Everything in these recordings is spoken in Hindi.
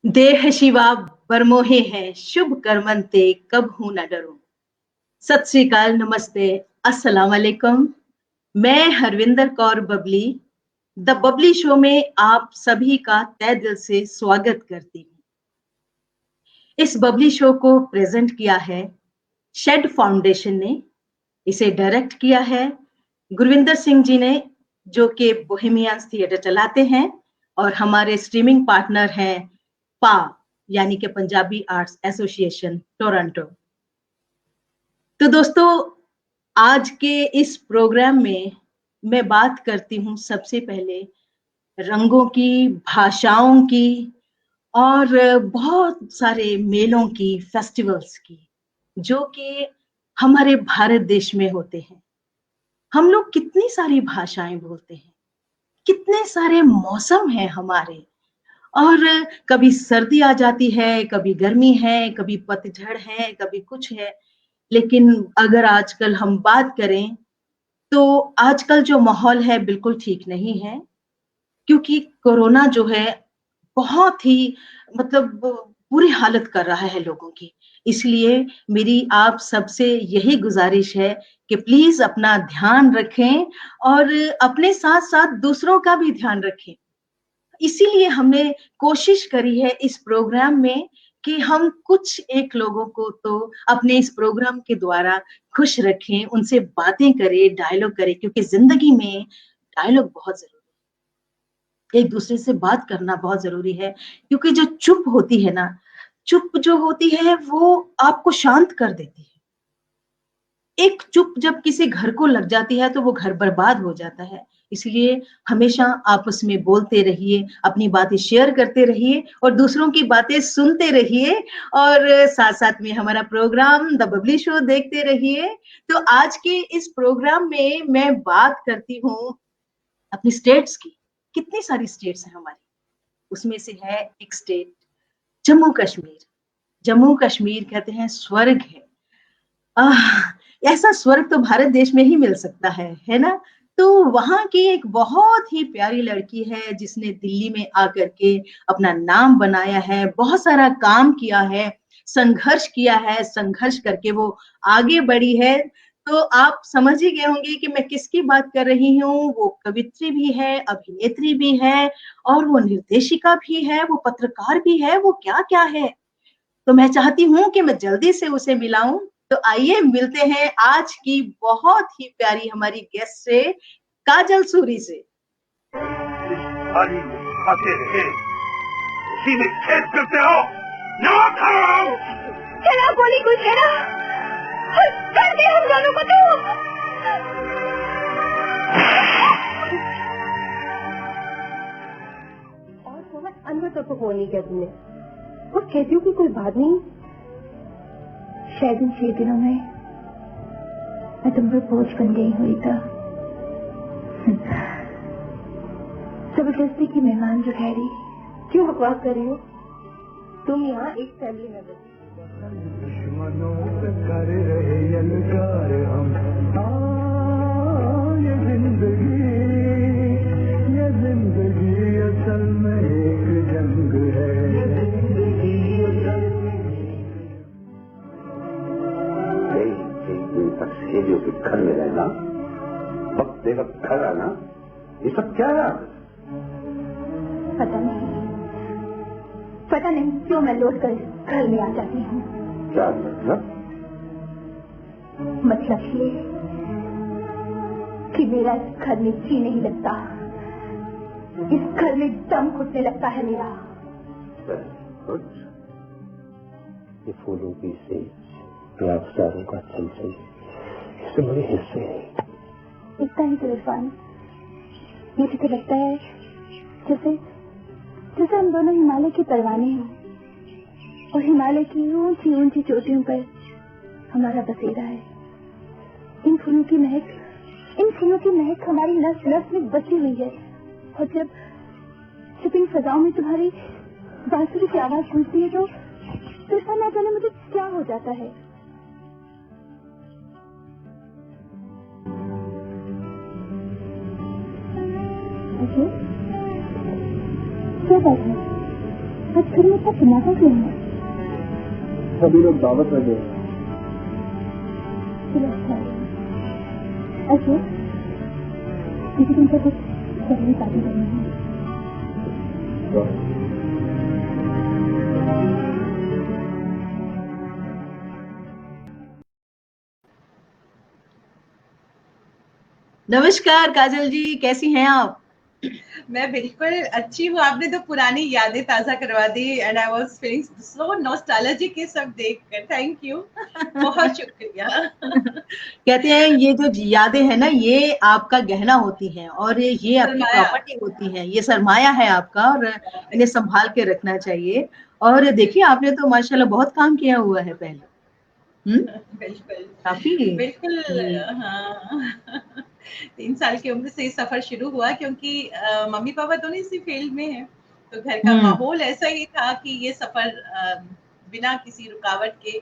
देह शिवा बरमोहे है, शुभ कर्मंते कब हूं न डरूं। सत श्री अकाल, नमस्ते, अस्सलाम वालेकुम। मैं हरविंदर कौर बबली द बबली शो में आप सभी का तहे दिल से स्वागत करती हूँ। इस बबली शो को प्रेजेंट किया है शेड फाउंडेशन ने। इसे डायरेक्ट किया है गुरविंदर सिंह जी ने, जो कि बोहेमियंस थिएटर चलाते हैं, और हमारे स्ट्रीमिंग पार्टनर हैं पा, यानी कि पंजाबी आर्ट्स एसोसिएशन टोरंटो। तो दोस्तों, आज के इस प्रोग्राम में मैं बात करती हूँ सबसे पहले रंगों की, भाषाओं की, और बहुत सारे मेलों की, फेस्टिवल्स की, जो कि हमारे भारत देश में होते हैं। हम लोग कितनी सारी भाषाएं बोलते हैं, कितने सारे मौसम हैं हमारे, और कभी सर्दी आ जाती है, कभी गर्मी है, कभी पतझड़ है, कभी कुछ है। लेकिन अगर आजकल हम बात करें, तो आजकल जो माहौल है बिल्कुल ठीक नहीं है, क्योंकि कोरोना जो है बहुत ही, मतलब बुरी हालत कर रहा है लोगों की। इसलिए मेरी आप सबसे यही गुजारिश है कि प्लीज अपना ध्यान रखें, और अपने साथ साथ दूसरों का भी ध्यान रखें। इसीलिए हमने कोशिश करी है इस प्रोग्राम में कि हम कुछ एक लोगों को तो अपने इस प्रोग्राम के द्वारा खुश रखें, उनसे बातें करें, डायलॉग करें, क्योंकि जिंदगी में डायलॉग बहुत जरूरी है। एक दूसरे से बात करना बहुत जरूरी है, क्योंकि जो चुप होती है ना, चुप जो होती है वो आपको शांत कर देती है। एक चुप जब किसी घर को लग जाती है तो वो घर बर्बाद हो जाता है। इसलिए हमेशा आपस में बोलते रहिए, अपनी बातें शेयर करते रहिए, और दूसरों की बातें सुनते रहिए, और साथ साथ में हमारा प्रोग्राम द बबली शो देखते रहिए। तो आज के इस प्रोग्राम में मैं बात करती हूँ अपनी स्टेट्स की। कितनी सारी स्टेट्स हैं हमारी, उसमें से है एक स्टेट जम्मू कश्मीर। जम्मू कश्मीर कहते हैं स्वर्ग है। ऐसा स्वर्ग तो भारत देश में ही मिल सकता है ना? तो वहां की एक बहुत ही प्यारी लड़की है, जिसने दिल्ली में आकर के अपना नाम बनाया है, बहुत सारा काम किया है, संघर्ष किया है, संघर्ष करके वो आगे बढ़ी है। तो आप समझ ही गए होंगे कि मैं किसकी बात कर रही हूँ। वो कवित्री भी है, अभिनेत्री भी है, और वो निर्देशिका भी है, वो पत्रकार भी है, वो क्या क्या है। तो मैं चाहती हूँ कि मैं जल्दी से उसे मिलाऊं। तो आइए मिलते हैं आज की बहुत ही प्यारी हमारी गेस्ट से, काजल सूरी से। खाली खाते रहे, इसी में खेत करते हो, ना खाओ। चला गोली कोई चला, और कर दे हम दोनों को तो। और समझ अंदर तक फोन नहीं किया तुमने। वो कहती हूँ कि कोई बात नहीं, शायद इन 6 दिनों में मैं तुम पर बोझ बन गई हुई था। जबरदस्ती की मेहमान जो ठहरी, क्यों बकवास कर रही हो? तुम यहाँ एक फैमिली मेंबर। दुश्मनों से कर रहे यलगार हम, ये जिंदगी असल में एक जंग है। तस्वीरों के घर में रहना, वक्त दे वक्त घर आना, ये सब क्या है? पता नहीं क्यों मैं लौट कर घर में आ जाती हूँ। क्या मतलब? मतलब ये कि मेरा इस घर में जी नहीं लगता, इस घर में दम घुटने लगता है मेरा। ये फूलों की से रातों का चलचल, इससे बड़े हिस्से हैं। इतना ही तो इरफान, मुझे तो लगता है जैसे जैसे हम दोनों हिमालय के परवाने हैं, और हिमालय की ऊंची ऊंची चोटियों पर हमारा बसेरा है। इन फूलों की महक हमारी नस नस में बसी हुई है, और जब इन सजाओं में तुम्हारी बांसुरी की आवाज गूंजती है, तो ऐसा ना जाने मुझे क्या हो जाता है। क्या बात है? आज घर में इतना सन्नाटा क्यों है? सभी लोग दावत में गए। चलो अच्छा है। अशोक, मुझे तुमसे कुछ जरूरी बातें करनी है। नमस्कार काजल जी, कैसी हैं आप? मैं बिल्कुल अच्छी हूँ। आपने तो पुरानी यादें ताजा करवा दी and I was feeling so nostalgic ये सब देखकर। थैंक यू, बहुत शुक्रिया। कहते हैं ये जो यादें हैं ना, ये आपका गहना होती हैं और ये आपकी सरमाया। प्रॉपर्टी होती है, ये सरमाया है आपका और इन्हें संभाल के रखना चाहिए। और देखिए आपने तो माशाल्लाह बहुत काम किया हुआ है पहले। बिल्कुल काफी। बिल्कुल। जी। हाँ 3 साल की उम्र से ये सफर शुरू हुआ क्योंकि मम्मी पापा दोनों इसी फील्ड में हैं, तो घर का हम्म। माहौल ऐसा ही था कि ये सफर बिना किसी रुकावट के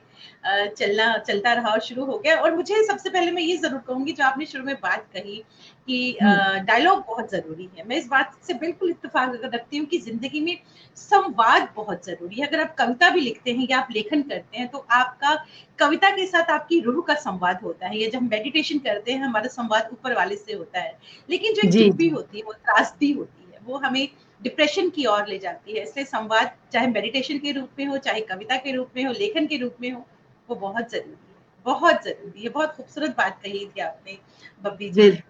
चलता रहा और शुरू हो गया। और मुझे सबसे पहले मैं ये जरूर कहूंगी, जो आपने शुरू में बात कही कि हम्म। डायलॉग बहुत जरूरी है, मैं इस बात से बिल्कुल इत्तेफाक रखती हूँ कि जिंदगी में संवाद बहुत जरूरी है। अगर आप कविता भी लिखते हैं या आप लेखन करते हैं तो आपका कविता के साथ आपकी रूह का संवाद होता है, या जब हम मेडिटेशन करते हैं हमारा संवाद ऊपर वाले से होता है। लेकिन जो एक जी चुप्पी जी। होती है, वो त्रासदी होती है, वो हमें डिप्रेशन की ओर ले जाती है। इसलिए संवाद चाहे मेडिटेशन के रूप में हो, चाहे कविता के रूप में हो, लेखन के रूप में हो, वो बहुत जरूरी है, बहुत जरूरी है। बहुत खूबसूरत बात कही थी आपने बब्बी जी। बिल्कुल।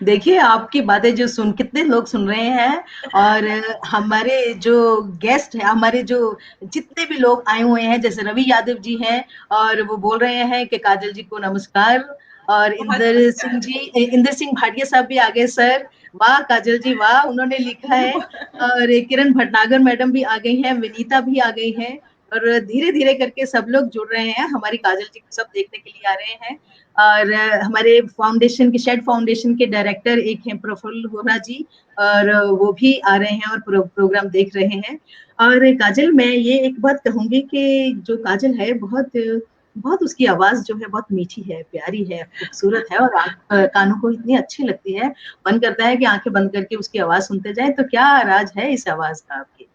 देखिए आपकी बातें जो सुन कितने लोग सुन रहे हैं और हमारे जो गेस्ट हैं, हमारे जो जितने भी लोग आए हुए हैं, जैसे रवि यादव जी हैं और वो बोल रहे हैं कि काजल जी को नमस्कार। और बहुत नमस्कार। इंदर सिंह भाटिया साहब भी आ गए सर। वाह काजल जी वाह, उन्होंने लिखा है। और किरण भटनागर मैडम भी आ गई हैं, विनीता भी आ गई हैं। और धीरे धीरे करके सब लोग जुड़ रहे हैं, हमारी काजल जी को सब देखने के लिए आ रहे हैं। और हमारे फाउंडेशन के शेड फाउंडेशन के डायरेक्टर एक हैं प्रफुल्ल होरा जी, और वो भी आ रहे हैं और प्रोग्राम देख रहे हैं। और काजल, मैं ये एक बात कहूंगी कि जो काजल है बहुत बहुत उसकी आवाज जो है बहुत मीठी है, प्यारी है, खूबसूरत है और कानों को इतनी अच्छी लगती है। मन करता है कि आंखें बंद करके उसकी आवाज सुनते जाए। तो क्या राज है इस आवाज का आपकी,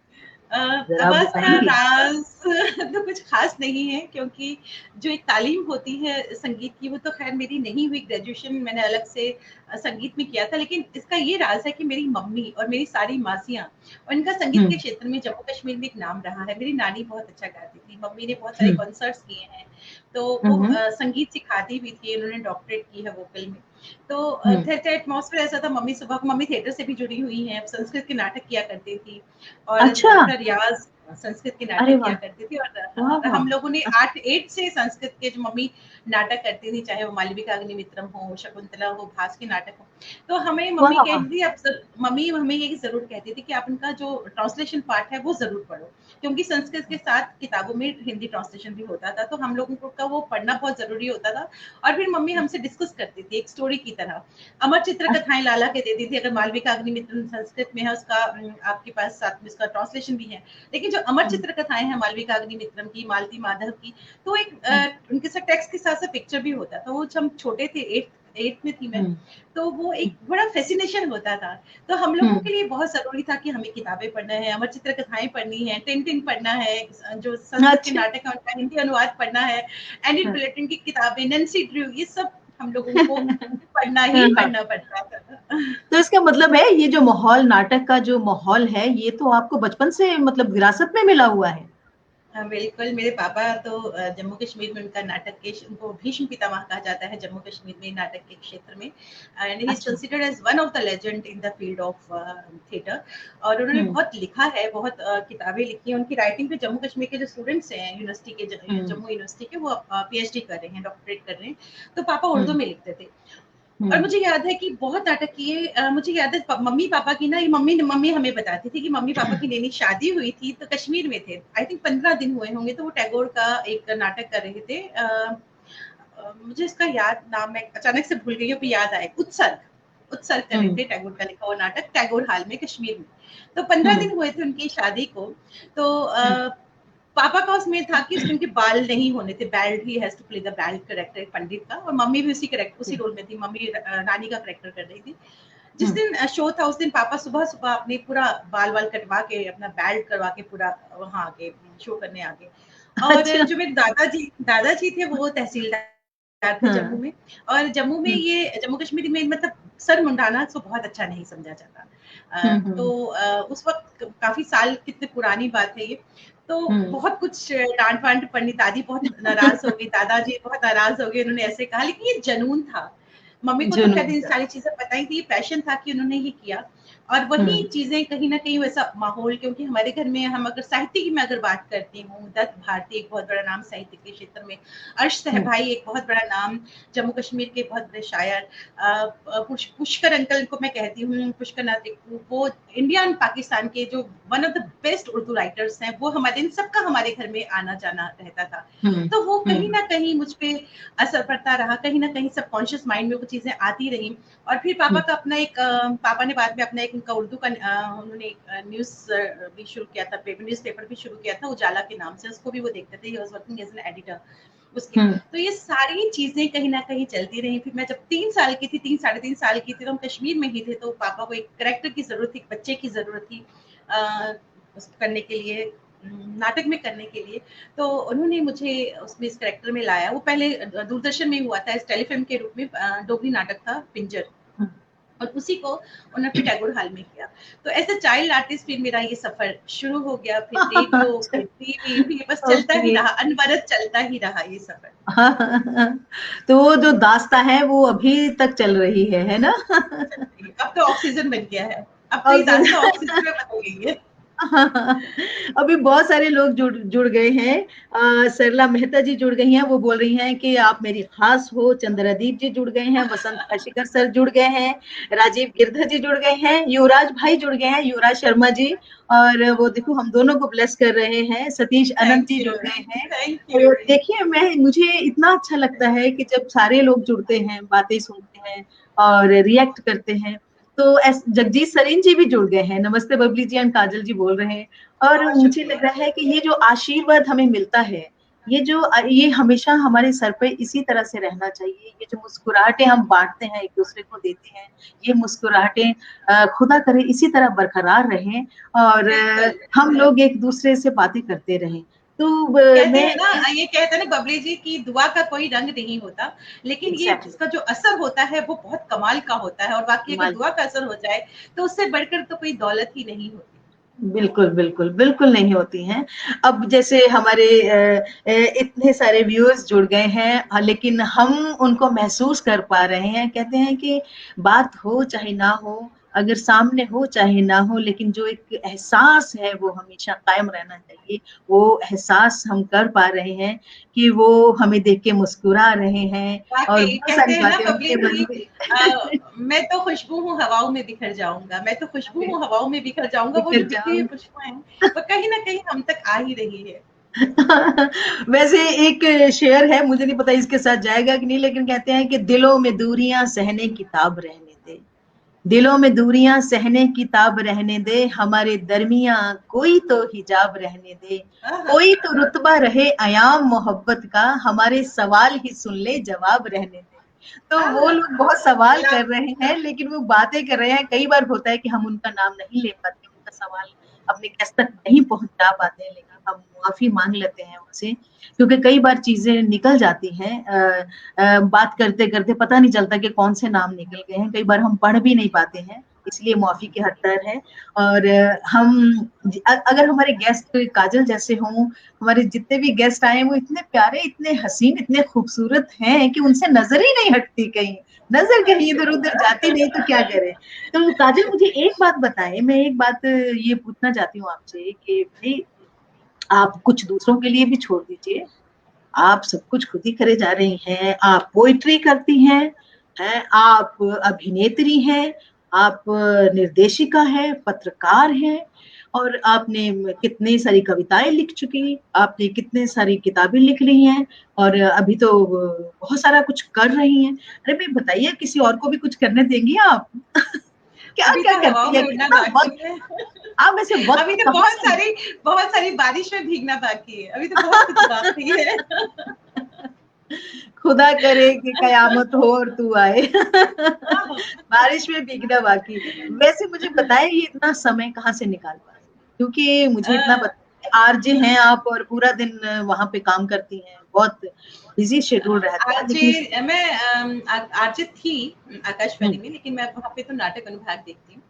जरा आप आवाज का बताएंगी? राज तो कुछ खास नहीं है, क्योंकि जो एक तालीम होती है संगीत की, वो तो खैर मेरी नहीं हुई। ग्रेजुएशन मैंने अलग से संगीत में किया था, लेकिन इसका ये राज है कि मेरी मम्मी और मेरी सारी मासियां, उनका संगीत के क्षेत्र में जम्मू कश्मीर में एक नाम रहा है। मेरी नानी बहुत अच्छा गाती थी, मम्मी ने बहुत सारे कॉन्सर्ट्स किए हैं, तो वो संगीत सिखाती भी थी, उन्होंने डॉक्टरेट की है वोकल में। तो घर का एटमॉस्फेयर ऐसा था। मम्मी सुबह को, मम्मी थिएटर से भी जुड़ी हुई हैं, संस्कृत के नाटक किया करती थी और अच्छा। उनका रियाज संस्कृत के अरे नाटक किया वाह। करती थी। और वाह वाह। हम लोगों ने 8 से संस्कृत के जो मम्मी नाटक करती थी, चाहे वो मालविका अग्निमित्रम हो, शकुंतला हो, भास के नाटक हो, तो हमें वाह मम्मी वाह। कहती थी, अब मम्मी हमें ये जरूर कहती थी कि आप उनका जो ट्रांसलेशन पार्ट है वो जरूर पढ़ो, क्योंकि संस्कृत के साथ किताबों में हिंदी ट्रांसलेशन भी होता था, तो हम लोगों को का वो पढ़ना बहुत जरूरी होता था। और फिर मम्मी हमसे डिस्कस करती थी एक स्टोरी की तरह। अमर चित्र कथाएं लाला के देती थी। अगर मालविका अग्निमित्रम संस्कृत में है, उसका आपके पास साथ में उसका ट्रांसलेशन भी है, लेकिन जो अमर चित्र कथाएं हैं मालविका अग्निमित्रम की, मालती माधव की, तो एक उनके साथ टेक्स्ट के साथ साथ पिक्चर भी होता था। वो जब हम छोटे थे, एट्थ में थी मैं, तो वो एक बड़ा फैसिनेशन होता था। तो हम लोगों के लिए बहुत जरूरी था कि हमें किताबें पढ़ना है, अमर चित्र कथाएं पढ़नी है, टिन पढ़ना है, जो संस्कृत के अच्छा। नाटक है उनका हिंदी अनुवाद पढ़ना है, एनिल बुलेटिन की किताबें, नैन्सी ड्रू, ये सब हम लोगों को पढ़ना ही हाँ। पढ़ना पड़ता था। तो इसका मतलब है ये जो माहौल, नाटक का जो माहौल है, ये तो आपको बचपन से मतलब विरासत में मिला हुआ है। हाँ, बिल्कुल। मेरे पापा तो जम्मू कश्मीर में उनका नाटक के उनको भीष्म पितामह कहा जाता है जम्मू कश्मीर में नाटक के क्षेत्र में, एंड ही इज अच्छा। Considered as one of the legend in the field of theatre. और उन्होंने बहुत लिखा है, बहुत किताबें लिखी हैं। उनकी राइटिंग पे जम्मू कश्मीर के जो स्टूडेंट्स हैं यूनिवर्सिटी के, जम्मू यूनिवर्सिटी के, वो पीएचडी कर रहे हैं, डॉक्टरेट कर रहे हैं, तो पापा उर्दू में लिखते थे। और मुझे याद है कि बहुत नाटक किए। मुझे याद है मम्मी पापा की ना, ये मम्मी हमें बताती थी कि मम्मी पापा की नई शादी हुई थी, तो कश्मीर में थे, आई थिंक 15 दिन हुए होंगे, तो वो टैगोर का एक नाटक कर रहे थे। मुझे इसका याद नाम मैं अचानक से भूल गई हूँ, याद आए, उत्सर्ग उत्सर्ग कर रहे थे, टैगोर का लिखा हुआ नाटक, टैगोर हाल में कश्मीर में। तो 15 दिन हुए थे उनकी शादी को। तो पापा का उसमें था कि उसके उनके बाल नहीं होने थे, bald, he has to play the bald character Pandit का, और मम्मी भी उसी रोल में थी, मम्मी नानी का कैरेक्टर कर रही थी। जिस दिन शो था उस दिन पापा सुबह सुबह अपने पूरा बाल वाल कटवा के अपना बेल्ट करवा के पूरा वहां आगे शो करने आ गए। और अच्छा। जो मेरे दादाजी थे वो तहसीलदार थे जम्मू हाँ। में। और जम्मू में ये जम्मू कश्मीर में मतलब सर मुंडाना तो बहुत अच्छा नहीं समझा जाता। तो उस वक्त काफी साल कितने पुरानी बात है ये। तो बहुत कुछ डांट वांट पड़नी, दादी बहुत नाराज हो गई, दादाजी बहुत नाराज हो गए, उन्होंने ऐसे कहा, लेकिन ये जुनून था। मम्मी को तो जुनून शायद इन था। सारी चीजें पता ही थी, पैशन था कि उन्होंने ये किया। और वही चीजें कहीं ना कहीं वैसा माहौल, क्योंकि हमारे घर में हम अगर साहित्य की मैं अगर बात करती हूँ, दत्त भारती एक बहुत बड़ा नाम साहित्य के क्षेत्र में, अर्श सहभाई एक बहुत बड़ा नाम, जम्मू कश्मीर के बहुत बड़े शायर, पुष्कर अंकल को मैं कहती हूँ, पुष्कर नाथ टिक्कू, वो इंडिया एंड पाकिस्तान के जो one of the best Urdu writers हैं, वो हमारे इन सबका हमारे घर में आना जाना रहता था। तो वो कहीं ना कहीं मुझ पे असर पड़ता रहा, कहीं ना कहीं सबकॉन्शियस माइंड में वो चीजें आती रही। और फिर पापा का अपना एक पापा ने बाद में अपना एक उनका उर्दू का उन्होंने एक न्यूज भी शुरू किया था, न्यूज पेपर भी शुरू किया था उजाला के नाम से, उसको भी वो देखते थे, he was working as an editor उसके। तो ये सारी चीजें कहीं ना कहीं चलती रही। फिर मैं जब 3 साल की थी, 3 साढ़े 3 साल की थी, तो हम कश्मीर में ही थे, तो पापा को एक कैरेक्टर की जरूरत थी, बच्चे की जरूरत थी करने के लिए, नाटक में करने के लिए। तो उन्होंने मुझे उसमें इस कैरेक्टर में लाया। वो पहले दूरदर्शन में हुआ था इस टेलीफिल्म के रूप में, डोगरी नाटक था पिंजर, और उसी को उन्होंने फिर टैगोर हॉल में किया। तो एज अ चाइल्ड आर्टिस्ट फिर मेरा ये सफर शुरू हो गया, फिर रेडियो, फिर टीवी, फिर बस चलता ही रहा, अनवरत चलता ही रहा ये सफर। तो वो जो दास्ता है वो अभी तक चल रही है ना? अब तो ऑक्सीजन बन गया है, अब तो ये दास्ता ऑक्सीजन में बदल गई है। अभी बहुत सारे लोग जुड़ गए हैं। सरला मेहता जी जुड़ गई हैं, वो बोल रही हैं कि आप मेरी खास हो। चंद्रदीप जी जुड़ गए हैं, वसंत काशिकर सर जुड़ गए हैं, राजीव गिरधर जी जुड़ गए हैं, युवराज भाई जुड़ गए हैं, युवराज शर्मा जी, और वो देखो हम दोनों को ब्लेस कर रहे हैं, सतीश अनंत जी जुड़ गए हैं। तो देखिए मुझे इतना अच्छा लगता है कि जब सारे लोग जुड़ते हैं, बातें सुनते हैं और रिएक्ट करते हैं। तो जगजीत सरीन जी भी जुड़ गए हैं, नमस्ते बबली जी एंड काजल जी बोल रहे हैं। और मुझे लग रहा है कि ये जो आशीर्वाद हमें मिलता है, ये हमेशा हमारे सर पे इसी तरह से रहना चाहिए। ये जो मुस्कुराहटें हम बांटते हैं, एक दूसरे को देते हैं, ये मुस्कुराहटें खुदा करे इसी तरह बरकरार रहें, और हम लोग एक दूसरे से बातें करते रहें। तो कहते हैं ना, ये कहते हैं ना बबली जी की दुआ का कोई रंग नहीं होता, लेकिन ये इसका जो असर होता है वो बहुत कमाल का होता है। और वाकई अगर दुआ का असर हो जाए तो उससे बढ़कर तो कोई दौलत ही नहीं होती। बिल्कुल बिल्कुल बिल्कुल नहीं होती हैं। अब जैसे हमारे इतने सारे व्यूअर्स जुड़ गए हैं, लेकिन हम उनको महसूस कर पा रहे हैं। कहते हैं कि बात हो चाहे ना हो, अगर सामने हो चाहे ना हो, लेकिन जो एक एहसास है वो हमेशा कायम रहना चाहिए। वो एहसास हम कर पा रहे हैं कि वो हमें देख के मुस्कुरा रहे हैं, और बहुत कहते सारी हैं ना बातें बबली उनके मन जी, में मैं तो खुशबू हूँ हवाओं में बिखर जाऊंगा, मैं तो खुशबू हूँ हवाओं में बिखर जाऊंगा। वो जो बिखरी हुई खुशबू है वो कहीं ना कहीं हम तक आ ही रही है। वैसे एक शेर है, मुझे नहीं पता इसके साथ जाएगा कि नहीं, लेकिन कहते हैं कि दिलों में दूरियां सहने की ताब रहने दे, दिलों में दूरियां सहने की ताब रहने दे, हमारे दरमिया कोई तो हिजाब रहने दे, कोई तो रुतबा रहे अयाम मोहब्बत का, हमारे सवाल ही सुन ले जवाब रहने दे। तो वो लोग बहुत सवाल कर रहे हैं, लेकिन वो बातें कर रहे हैं। कई बार होता है कि हम उनका नाम नहीं ले पाते, उनका सवाल अपने गेस्ट तक नहीं पहुंचा पाते हैं, लेकिन हम माफी मांग लेते हैं उनसे, क्योंकि कई बार चीजें निकल जाती हैं। बात करते करते पता नहीं चलता कि कौन से नाम निकल गए हैं, कई बार हम पढ़ भी नहीं पाते हैं, इसलिए माफी की हकदार है। और अगर हमारे गेस्ट काजल जैसे हों, हमारे जितने भी गेस्ट आए वो इतने प्यारे, इतने हसीन, इतने खूबसूरत हैं कि उनसे नजर ही नहीं हटती, कहीं नजर कहीं इधर उधर जाती नहीं तो क्या करें। तो काजल मुझे एक बात बताएं, मैं एक बात ये पूछना चाहती हूँ आपसे कि भाई आप कुछ दूसरों के लिए भी छोड़ दीजिए, आप सब कुछ खुद ही करे जा रही हैं। आप पोइट्री करती हैं, आप अभिनेत्री हैं, आप निर्देशिका हैं, पत्रकार हैं, और आपने कितनी सारी कविताएं लिख चुकी, आपने कितने सारी किताबें लिख रही हैं, और अभी तो बहुत सारा कुछ कर रही हैं। अरे भाई बताइए, किसी और को भी कुछ करने देंगी आप? क्या अभी क्या तो हवाओं करती है? में उड़ना कितना बाकी वक्त है। आप वैसे वक्त अभी तो बहुत सारी बारिश में भीगना बाकी है, अभी तो बहुत कुछ बाकी है। खुदा करे कि कयामत हो और तू आए। बारिश में भीगना बाकी। वैसे मुझे बताएं ये इतना समय कहाँ से निकाल पा रहे हैं? क्योंकि मुझे इतना अ, पता है आरजे हैं आप और पूरा दिन वहां पे काम करती हैं, बहुत बिजी शेड्यूल रहता है, लेकिन आरजे मैं आरजे थी आकाशवाणी हम्म, में, लेकिन मैं वहाँ पे तो नाटक अनुभाग देखती हूँ।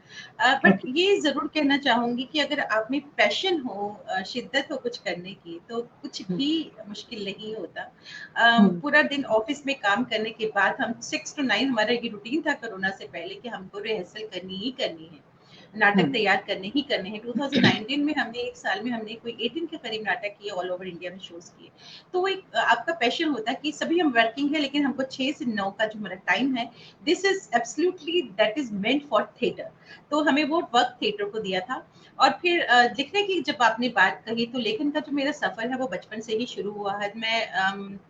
बट ओके, ये जरूर कहना चाहूंगी कि अगर आप में पैशन हो, शिद्दत हो कुछ करने की, तो कुछ हम्म, भी मुश्किल नहीं होता। हम्म, पूरा दिन ऑफिस में काम करने के बाद हम 6 to 9 हमारा ये रूटीन था कोरोना से पहले कि हमको रिहर्सल करनी ही करनी है, नाटक हम्म, तैयार करने ही करने हैं। 2019 में हमने एक साल में हमने कोई 18 के करीब नाटक किए, ऑल ओवर इंडिया में शोज किए। तो वो एक आपका पैशन होता है कि सभी हम वर्किंग है, लेकिन हमको 6 से 9 का जो हमारा टाइम है, this is absolutely that is meant for theatre. तो हमें वो वक्त थिएटर को दिया था। और फिर लिखने की जब आपने बात कही, तो लेखन का जो मेरा सफर है वो बचपन से ही शुरू हुआ है। मैं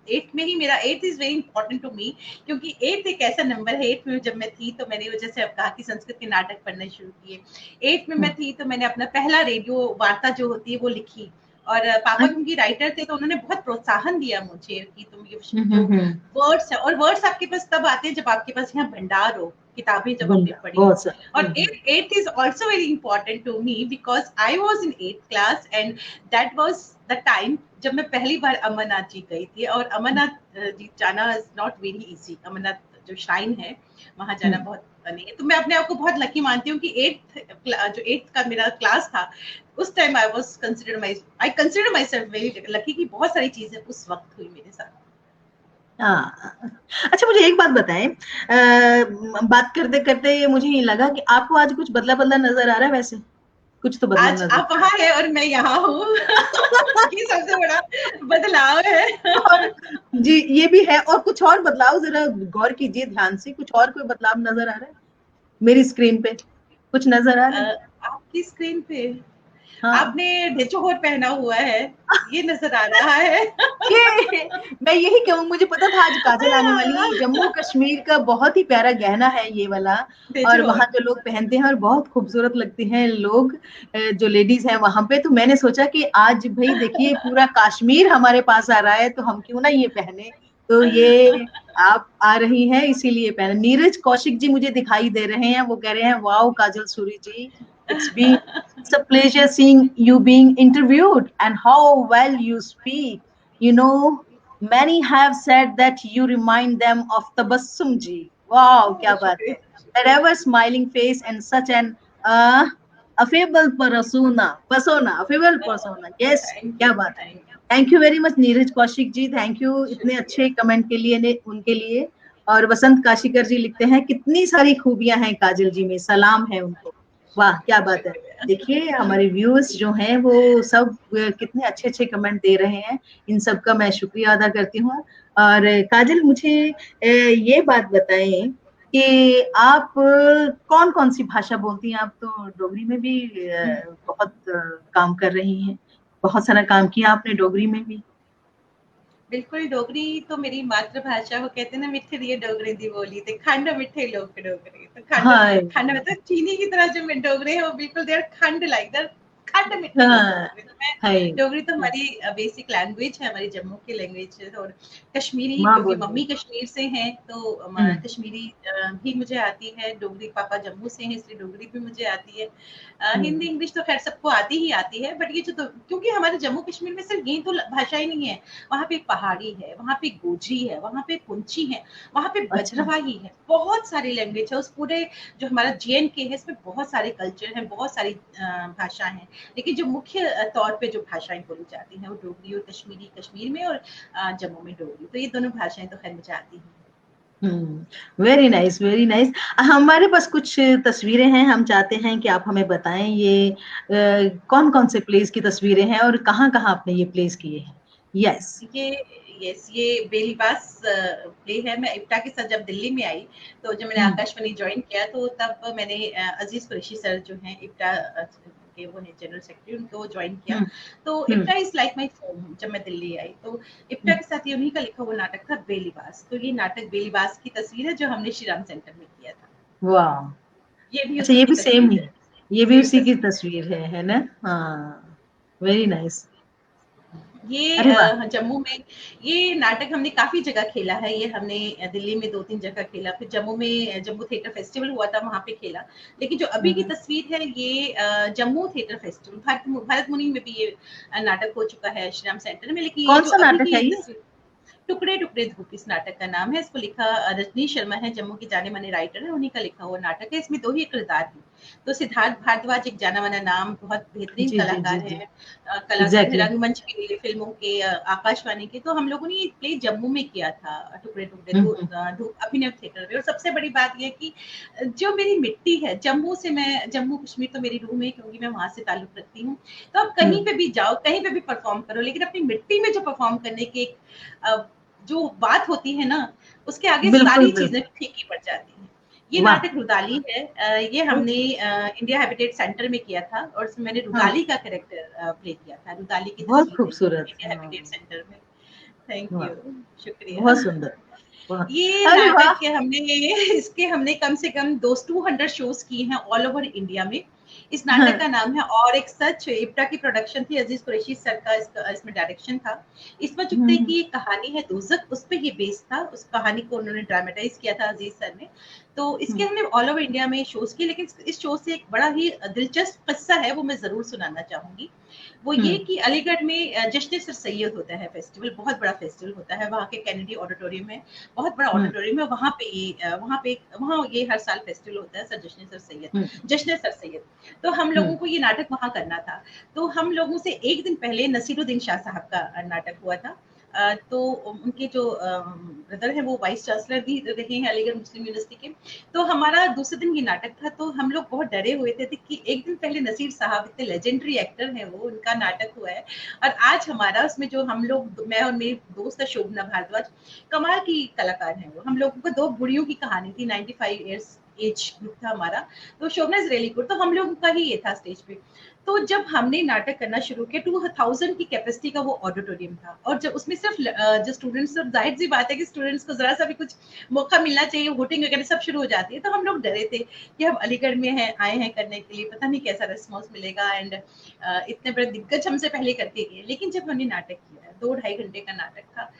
8th में ही, मेरा 8th is very important to me, क्योंकि 8th एक ऐसा नंबर है। 8th में जब मैं थी तो मैंने, जैसे अब कहा कि संस्कृत के नाटक पढ़ने शुरू किए। 8th में मैं हम्म, थी तो मैंने अपना पहला रेडियो वार्ता जो होती है वो लिखी। और पापा क्योंकि राइटर थे, तो उन्होंने बहुत प्रोत्साहन दिया मुझे कि तुम ये जो वर्ड्स है, और वर्ड्स आपके पास तब आते हैं जब आपके पास यहाँ भंडार हो, किताबें जब हमने बंदा पढ़ी बहुत हो। सारा, और eight is also very important to me, because I was in 8th class, and that was the time जब मैं पहली बार अमरनाथ जी गई थी। और अमरनाथ जी जाना is not very easy. Amarnath जो श्राइन है, वहां जाना बहुत नहीं है। तो मैं अपने आप को बहुत लकी मानती हूँ कि 8th का मेरा क्लास था, उस time I consider my self very lucky कि बहुत सारी चीजें उस वक्त हुई मेरे साथ। हाँ। अच्छा मुझे एक बात बताएं, बात करते करते ये मुझे ये लगा कि आपको आज कुछ बदला बदला नजर आ रहा है, वैसे कुछ तो बदला आज नजर आप वहां है और मैं यहाँ हूँ। ये सबसे बड़ा बदलाव है। और जी ये भी है, और कुछ और बदलाव जरा गौर कीजिए ध्यान से, कुछ और कोई बदलाव नजर आ रहा है मेरी स्क्रीन पे, कुछ नजर आ रहा है? आपकी स्क्रीन पे हाँ, आपने ढिचोर पहना हुआ है, ये नजर आ रहा है। ये मैं यही कहूँ, मुझे पता था आज काजल आने वाली है। जम्मू कश्मीर का बहुत ही प्यारा गहना है ये वाला, और ढिचोर। वहां जो लोग पहनते हैं और बहुत खूबसूरत लगते हैं लोग, जो लेडीज हैं वहां पे, तो मैंने सोचा कि आज भाई देखिए पूरा कश्मीर हमारे पास आ रहा है, तो हम क्यों ना ये पहने। तो ये आप आ रही हैं इसीलिए पहने। नीरज कौशिक जी मुझे दिखाई दे रहे हैं, वो कह रहे हैं wow Kajal Suri ji, it's be it's a pleasure seeing you being interviewed and how well you speak. You know, many have said that you remind them of Tabassum ji. Wow, ओह, क्या बात है! शुक्रिया। That ever smiling face and such an uh, affable persona. Yes, thank क्या यू, बात है! Thank you. Thank you very much Neeraj Kaushik ji, thank you इतने शुक्रिया। अच्छे कमेंट के लिए ने उनके लिए। और वसंत काशीकर जी लिखते हैं कितनी सारी खूबियां हैं काजल जी में, सलाम है उनको। वाह क्या बात है! शुक्रिया। देखिए हमारे व्यूअर्स जो हैं वो सब कितने अच्छे अच्छे कमेंट दे रहे हैं, इन सब का मैं शुक्रिया अदा करती हूँ। और काजल मुझे ये बात बताएं कि आप कौन कौन सी भाषा बोलती हैं? आप तो डोगरी में भी बहुत काम कर रही हैं, बहुत सारा काम किया आपने डोगरी में भी। बिल्कुल, डोगरी तो मेरी मातृभाषा। वो कहते हैं ना, मिठे दिए डोगरी दी बोली ते खंड मिठे लोग डोगरे। तो खंड, हाँ खंड मतलब चीनी की तरह जो डोगरे है, वो बिल्कुल देर खंड लाइक दर, खंड मिठे लोग हाँ डोगरे। तो मैं, है, डोगरी तो हमारी बेसिक लैंग्वेज है, हमारी जम्मू की लैंग्वेज है। और कश्मीरी, माँ क्योंकि बोलिए। मम्मी कश्मीर से हैं, तो हम्म, कश्मीरी भी मुझे आती है। डोगरी पापा जम्मू से हैं, इसलिए डोगरी भी मुझे आती है। हिंदी हम्म, इंग्लिश तो खैर सबको आती ही आती है, बट ये जो, तो क्योंकि हमारे जम्मू कश्मीर में सिर्फ ये तो भाषा ही नहीं है, वहाँ पे पहाड़ी है, वहाँ पे गोजरी है, वहाँ पे पुंची है, वहाँ पे अच्छा, बजरवाही है, बहुत सारी लैंग्वेज है। उस पूरे जो हमारा JNK है, इसमें बहुत सारे कल्चर हैं, बहुत सारी भाषा हैं। लेकिन जो मुख्य तौर पे जो भाषाएं बोली जाती हैं वो डोगरी और कश्मीरी, कश्मीर में, और जम्मू में डोगरी। तो ये दोनों भाषाएं तो खैर मुझे आती हैं। Very nice very nice. हमारे पास कुछ तस्वीरें हैं, हम चाहते हैं कि आप हमें बताएं ये कौन कौन से प्लेस की तस्वीरें हैं और कहाँ कहाँ आपने ये प्लेस किए हैं। यस। ये, यस, ये बेलीबास प्ले है। मैं इप्टा के साथ जब दिल्ली में आई, तो जब मैंने हम्म, आकाशवाणी ज्वाइन किया, तो तब मैंने अजीज कुरैशी सर जो हैं इप्टा के, वो है जनरल सेक्रेटरी, उनको ज्वाइन किया। हम्म, तो hmm, IPTA is like my home. जब मैं दिल्ली आई, तो इप्टा हम्म, के साथ ये उन्हीं का लिखा हुआ नाटक था बेलीबास। तो ये नाटक बेलीबास की तस्वीर है जो हमने श्री राम सेंटर में किया था। वाह। ये भी अच्छा उसी ये की भी सेम तस्वीर ही, है। ये भी सेम उसी की तस्वीर। तस्वीर है ना? हाँ, वेरी नाइस। ये अरे वाह। जम्मू में ये नाटक हमने काफी जगह खेला है। ये हमने दिल्ली में 2-3 जगह खेला, फिर जम्मू में जम्मू थिएटर फेस्टिवल हुआ था, वहां पे खेला। लेकिन जो अभी की हम्म। तस्वीर है ये जम्मू थिएटर फेस्टिवल भारत मुनि में भी ये नाटक हो चुका है श्री राम सेंटर में। लेकिन ये कौन जो सा अभी नाटक की है ये? तस्वीर टुकड़े टुकड़े धूप इस नाटक का नाम है। इसको लिखा रजनीश शर्मा है, जम्मू के जाने माने राइटर है, उन्हीं का लिखा हुआ नाटक है। इसमें 2 ही किरदार हैं। तो सिद्धार्थ भारद्वाज एक जाना माना नाम, बहुत बेहतरीन जी जी जी कलाकार जी। है। कलाकार है एग्जैक्टली। रंगमंच के लिए, फिल्मों के, आकाशवाणी के। तो हम लोगों ने ये प्ले जम्मू में किया था, टुकड़े टुकड़े हम्म। धूप अभिनव थिएटर में। और सबसे बड़ी बात ये है कि जो मेरी मिट्टी है जम्मू से, मैं जम्मू कश्मीर तो मेरी रूह में, क्योंकि मैं वहां से ताल्लुक रखती हूँ। तो आप कहीं पे भी जाओ, कहीं पे भी परफॉर्म करो, लेकिन अपनी मिट्टी में जो परफॉर्म करने की एक जो बात होती है ना, उसके आगे बिल्कुल सारी चीजें बिल्कुल। फीकी पड़ जाती हैं। ये वाह। नाटक रुदाली है। ये हमने इंडिया हैबिटेट सेंटर में किया था, और उसमें मैंने हाँ, रुदाली का कैरेक्टर प्ले किया था। रुदाली की बहुत तस्वीर है ये खूबसूरत। इंडिया हाँ, हैबिटेट सेंटर में। थैंक वाह, यू, शुक्रिया। बहुत सुंदर। वाह। ये अरे नाटक वाह। के हमने इसके हमने कम से कम 200 शोज किए हैं ऑल ओवर इंडिया में। इस नाटक हाँ। का नाम है और एक सच। इब्टा की प्रोडक्शन थी, अजीज कुरैशी सर का इसमें डायरेक्शन था। इसमें चुपते हम्म। की एक कहानी है दोज़ख, उस पे ये बेस्ड था। उस कहानी को उन्होंने ड्रामेटाइज किया था अजीज सर ने। तो इसके हमने ऑल ओवर इंडिया में शोज किए, लेकिन इस शो से एक बड़ा ही दिलचस्प किस्सा है, वो मैं जरूर सुनाना चाहूंगी। वो ये हम्म। कि अलीगढ़ में जश्न सर सैयद होता है फेस्टिवल, बहुत बड़ा फेस्टिवल होता है वहाँ के कैनेडी ऑडिटोरियम में। बहुत बड़ा हम्म। ऑडिटोरियम है वहाँ पे। ये वहाँ ये हर साल फेस्टिवल होता है, सर जश्न सर हम्म। सैयद, जश्न सर सैयद। तो हम लोगों हम्म। को ये नाटक वहाँ करना था। तो हम लोगों से एक दिन पहले नसीरुद्दीन शाह साहब का नाटक हुआ था। तो उनके जो ब्रदर है वो वाइस चांसलर भी रहे हैं अलीगढ़ मुस्लिम यूनिवर्सिटी के। तो हमारा दूसरे दिन ये नाटक था, तो हम लोग बहुत डरे हुए थे कि एक दिन पहले नसीर साहब, इतने लेजेंडरी एक्टर हैं वो, उनका नाटक हुआ है, और आज हमारा उसमें जो हम लोग, मैं और मेरी दोस्त है शोभना भारद्वाज, कमाल की कलाकार हैं वो। हम लोगों को 2 बुढ़ियों की कहानी थी, 95 ईयर्स एज ग्रुप था हमारा। तो शोभना इज रियली गुड, तो हम लोगों का ही ये था स्टेज पे। तो जब हमने नाटक करना शुरू किया, 2000 की कैपेसिटी का वो ऑडिटोरियम था, और जब उसमें सिर्फ जो स्टूडेंट्स, जाहिर सी बात है कि स्टूडेंट्स को जरा सा भी कुछ मौका मिलना चाहिए, वोटिंग वगैरह सब शुरू हो जाती है। तो हम लोग डरे थे कि हम अलीगढ़ में हैं, आए हैं करने के लिए, पता नहीं कैसा रिस्पॉन्स मिलेगा। एंड इतने बड़े दिग्गज हमसे पहले करके गए। लेकिन जब हमने नाटक किया, 2-2.5 घंटे का नाटक था,